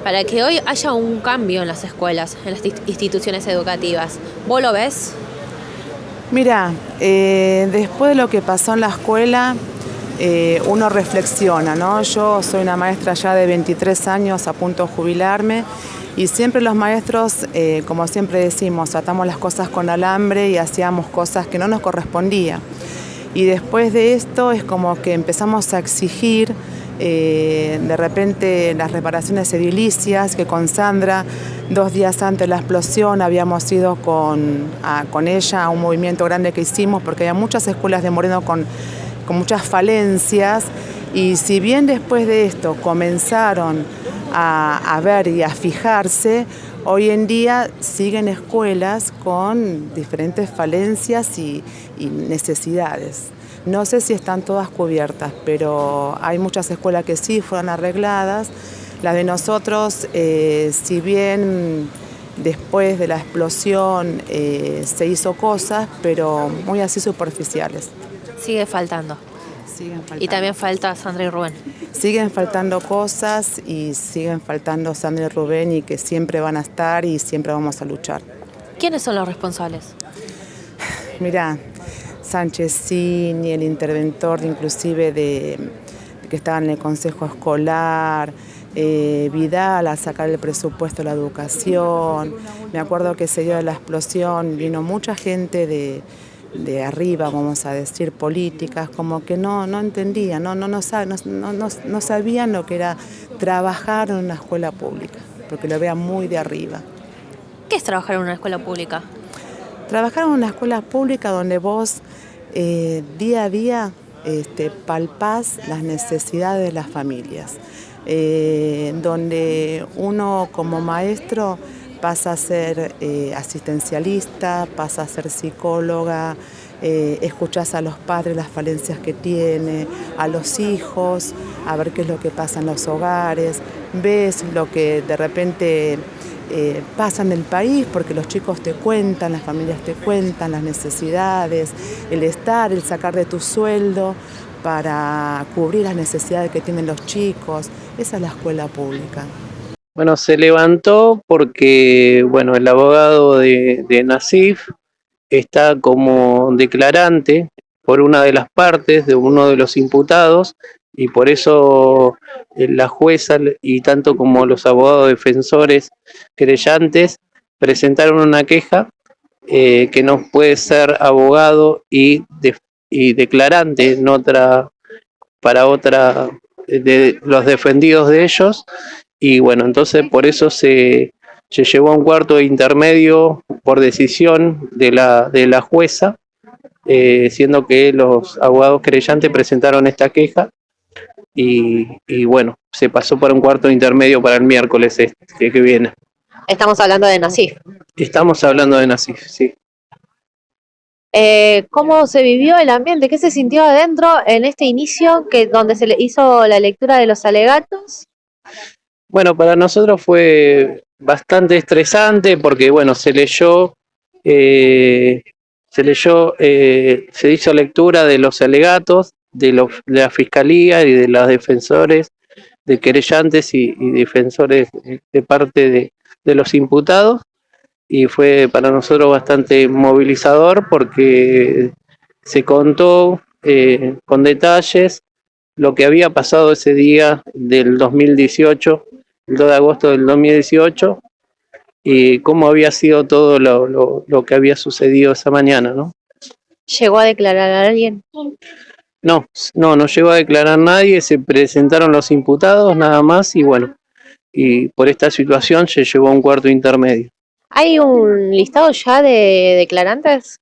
para que hoy haya un cambio en las escuelas, en las instituciones educativas. ¿Vos lo ves? Mira, después de lo que pasó en la escuela, uno reflexiona, ¿no? Yo soy una maestra ya de 23 años, a punto de jubilarme, y siempre los maestros, como siempre decimos, atamos las cosas con alambre y hacíamos cosas que no nos correspondían. Y después de esto es como que empezamos a exigir de repente las reparaciones edilicias, que con Sandra 2 días antes de la explosión habíamos ido con ella a un movimiento grande que hicimos, porque había muchas escuelas de Moreno con muchas falencias, y si bien después de esto comenzaron a ver y a fijarse, hoy en día siguen escuelas con diferentes falencias y necesidades. No sé si están todas cubiertas, pero hay muchas escuelas que sí fueron arregladas. La de nosotros, si bien después de la explosión se hizo cosas, pero muy así superficiales. Sigue faltando. Y también falta Sandra y Rubén. Siguen faltando cosas y siguen faltando Sandra y Rubén, y que siempre van a estar y siempre vamos a luchar. ¿Quiénes son los responsables? Mirá, Sanchezini, el interventor inclusive que estaba en el Consejo Escolar, Vidal a sacar el presupuesto de la educación. Me acuerdo que ese día de la explosión vino mucha gente de arriba, vamos a decir, políticas, como que no entendían, no sabían lo que era trabajar en una escuela pública, porque lo vean muy de arriba. ¿Qué es trabajar en una escuela pública? Trabajar en una escuela pública donde vos día a día palpás las necesidades de las familias, donde uno como maestro pasa a ser asistencialista, pasa a ser psicóloga, escuchás a los padres las falencias que tiene, a los hijos, a ver qué es lo que pasa en los hogares, ves lo que de repente pasa en el país, porque los chicos te cuentan, las familias te cuentan las necesidades, el sacar de tu sueldo para cubrir las necesidades que tienen los chicos. Esa es la escuela pública. Bueno, se levantó porque, bueno, el abogado de Nasif está como declarante por una de las partes de uno de los imputados, y por eso la jueza y tanto como los abogados defensores querellantes presentaron una queja que no puede ser abogado y declarante para otra de los defendidos de ellos. Y bueno, entonces por eso se llevó a un cuarto intermedio por decisión de la jueza, siendo que los abogados querellantes presentaron esta queja y bueno, se pasó por un cuarto intermedio para el miércoles que viene. Estamos hablando de Nasif. Estamos hablando de Nasif, sí. ¿Cómo se vivió el ambiente? ¿Qué se sintió adentro en este inicio donde se le hizo la lectura de los alegatos? Bueno, para nosotros fue bastante estresante porque, bueno, se hizo lectura de los alegatos de la Fiscalía y de los defensores, de querellantes y defensores de parte de los imputados, y fue para nosotros bastante movilizador porque se contó con detalles lo que había pasado ese día del 2018, el 2 de agosto del 2018, y cómo había sido todo lo que había sucedido esa mañana, ¿no? ¿Llegó a declarar a alguien? No llegó a declarar nadie, se presentaron los imputados nada más, y bueno, y por esta situación se llevó a un cuarto intermedio. ¿Hay un listado ya de declarantes?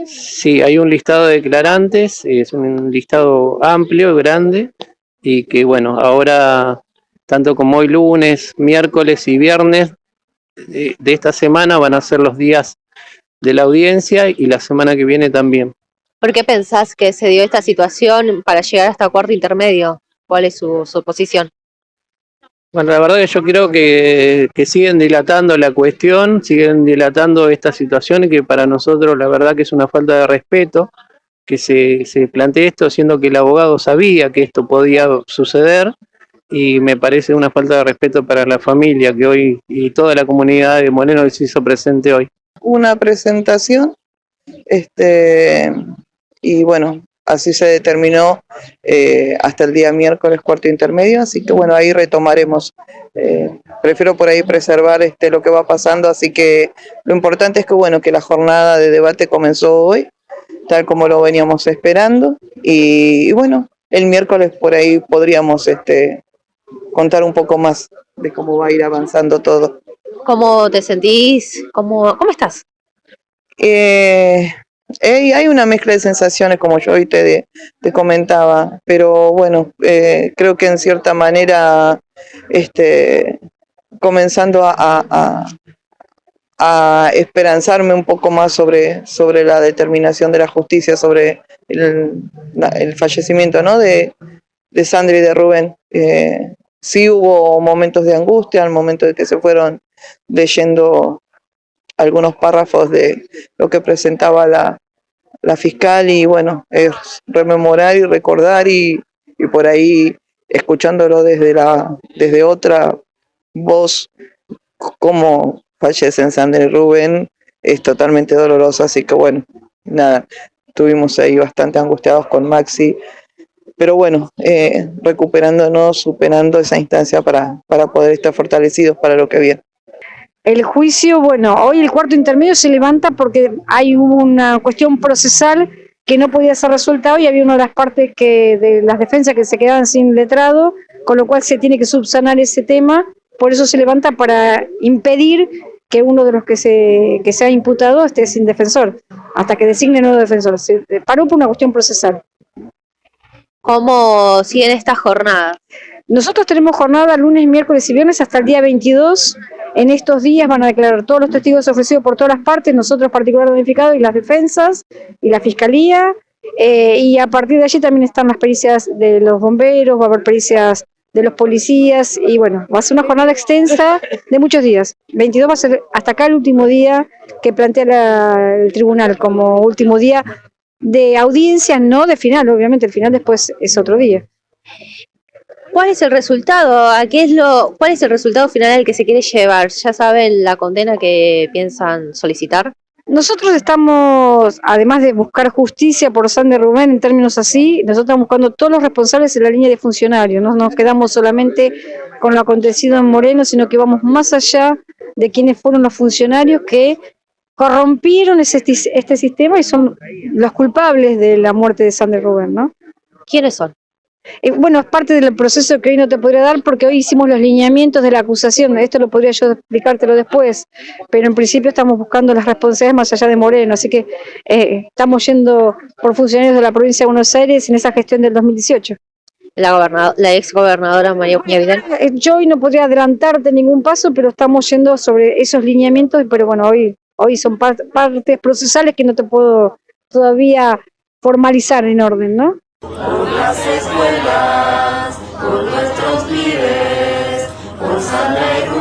Sí, hay un listado de declarantes, es un listado amplio, grande, y que bueno, ahora, tanto como hoy lunes, miércoles y viernes de esta semana van a ser los días de la audiencia, y la semana que viene también. ¿Por qué pensás que se dio esta situación para llegar hasta cuarto intermedio? ¿Cuál es su posición? Bueno, la verdad que yo creo que siguen dilatando la cuestión, siguen dilatando esta situación y que para nosotros la verdad que es una falta de respeto que se plantee esto, siendo que el abogado sabía que esto podía suceder, y me parece una falta de respeto para la familia que hoy y toda la comunidad de Moreno que se hizo presente hoy. Una presentación, y bueno, así se determinó hasta el día miércoles cuarto intermedio, así que bueno, ahí retomaremos. Prefiero por ahí preservar lo que va pasando, así que lo importante es que bueno, que la jornada de debate comenzó hoy, tal como lo veníamos esperando, y bueno, el miércoles por ahí podríamos contar un poco más de cómo va a ir avanzando todo. ¿Cómo te sentís? ¿Cómo estás? Hay una mezcla de sensaciones, como yo hoy te comentaba, pero bueno, creo que en cierta manera comenzando a esperanzarme un poco más sobre la determinación de la justicia, sobre el fallecimiento, ¿no?, de Sandra y de Rubén. Sí hubo momentos de angustia al momento de que se fueron leyendo algunos párrafos de lo que presentaba la fiscal, y bueno, es rememorar y recordar y por ahí escuchándolo desde otra voz, cómo fallecen Sandra y Rubén, es totalmente doloroso, así que bueno, nada, estuvimos ahí bastante angustiados con Maxi, pero bueno, recuperándonos, superando esa instancia para poder estar fortalecidos para lo que viene. El juicio, bueno, hoy el cuarto intermedio se levanta porque hay una cuestión procesal que no podía ser resuelta hoy, había una de las partes de las defensas que se quedaban sin letrado, con lo cual se tiene que subsanar ese tema, por eso se levanta para impedir que uno de los que se ha imputado esté sin defensor, hasta que designe nuevo defensor. Se paró por una cuestión procesal. ¿Cómo siguen esta jornada? Nosotros tenemos jornada lunes, miércoles y viernes hasta el día 22. En estos días van a declarar todos los testigos ofrecidos por todas las partes, nosotros particular unificado y las defensas y la fiscalía. Y a partir de allí también están las pericias de los bomberos, va a haber pericias de los policías y bueno, va a ser una jornada extensa de muchos días. 22 va a ser hasta acá el último día que plantea el tribunal como último día de audiencia, no de final, obviamente el final después es otro día. ¿Cuál es el resultado? ¿Cuál es el resultado final al que se quiere llevar? ¿Ya saben la condena que piensan solicitar? Nosotros estamos, además de buscar justicia por Sandra y Rubén en términos así, nosotros estamos buscando todos los responsables en la línea de funcionarios. No nos quedamos solamente con lo acontecido en Moreno, sino que vamos más allá de quienes fueron los funcionarios que corrompieron este sistema y son los culpables de la muerte de Sandra y Rubén, ¿no? ¿Quiénes son? Bueno, es parte del proceso que hoy no te podría dar porque hoy hicimos los lineamientos de la acusación, esto lo podría yo explicártelo después, pero en principio estamos buscando las responsabilidades más allá de Moreno, así que estamos yendo por funcionarios de la provincia de Buenos Aires en esa gestión del 2018. La ex gobernadora María Eugenia Vidal. Yo hoy no podría adelantarte ningún paso, pero estamos yendo sobre esos lineamientos, pero bueno, hoy son partes procesales que no te puedo todavía formalizar en orden, ¿no? Por las escuelas, por nuestros pibes, por Sandra y Rubén.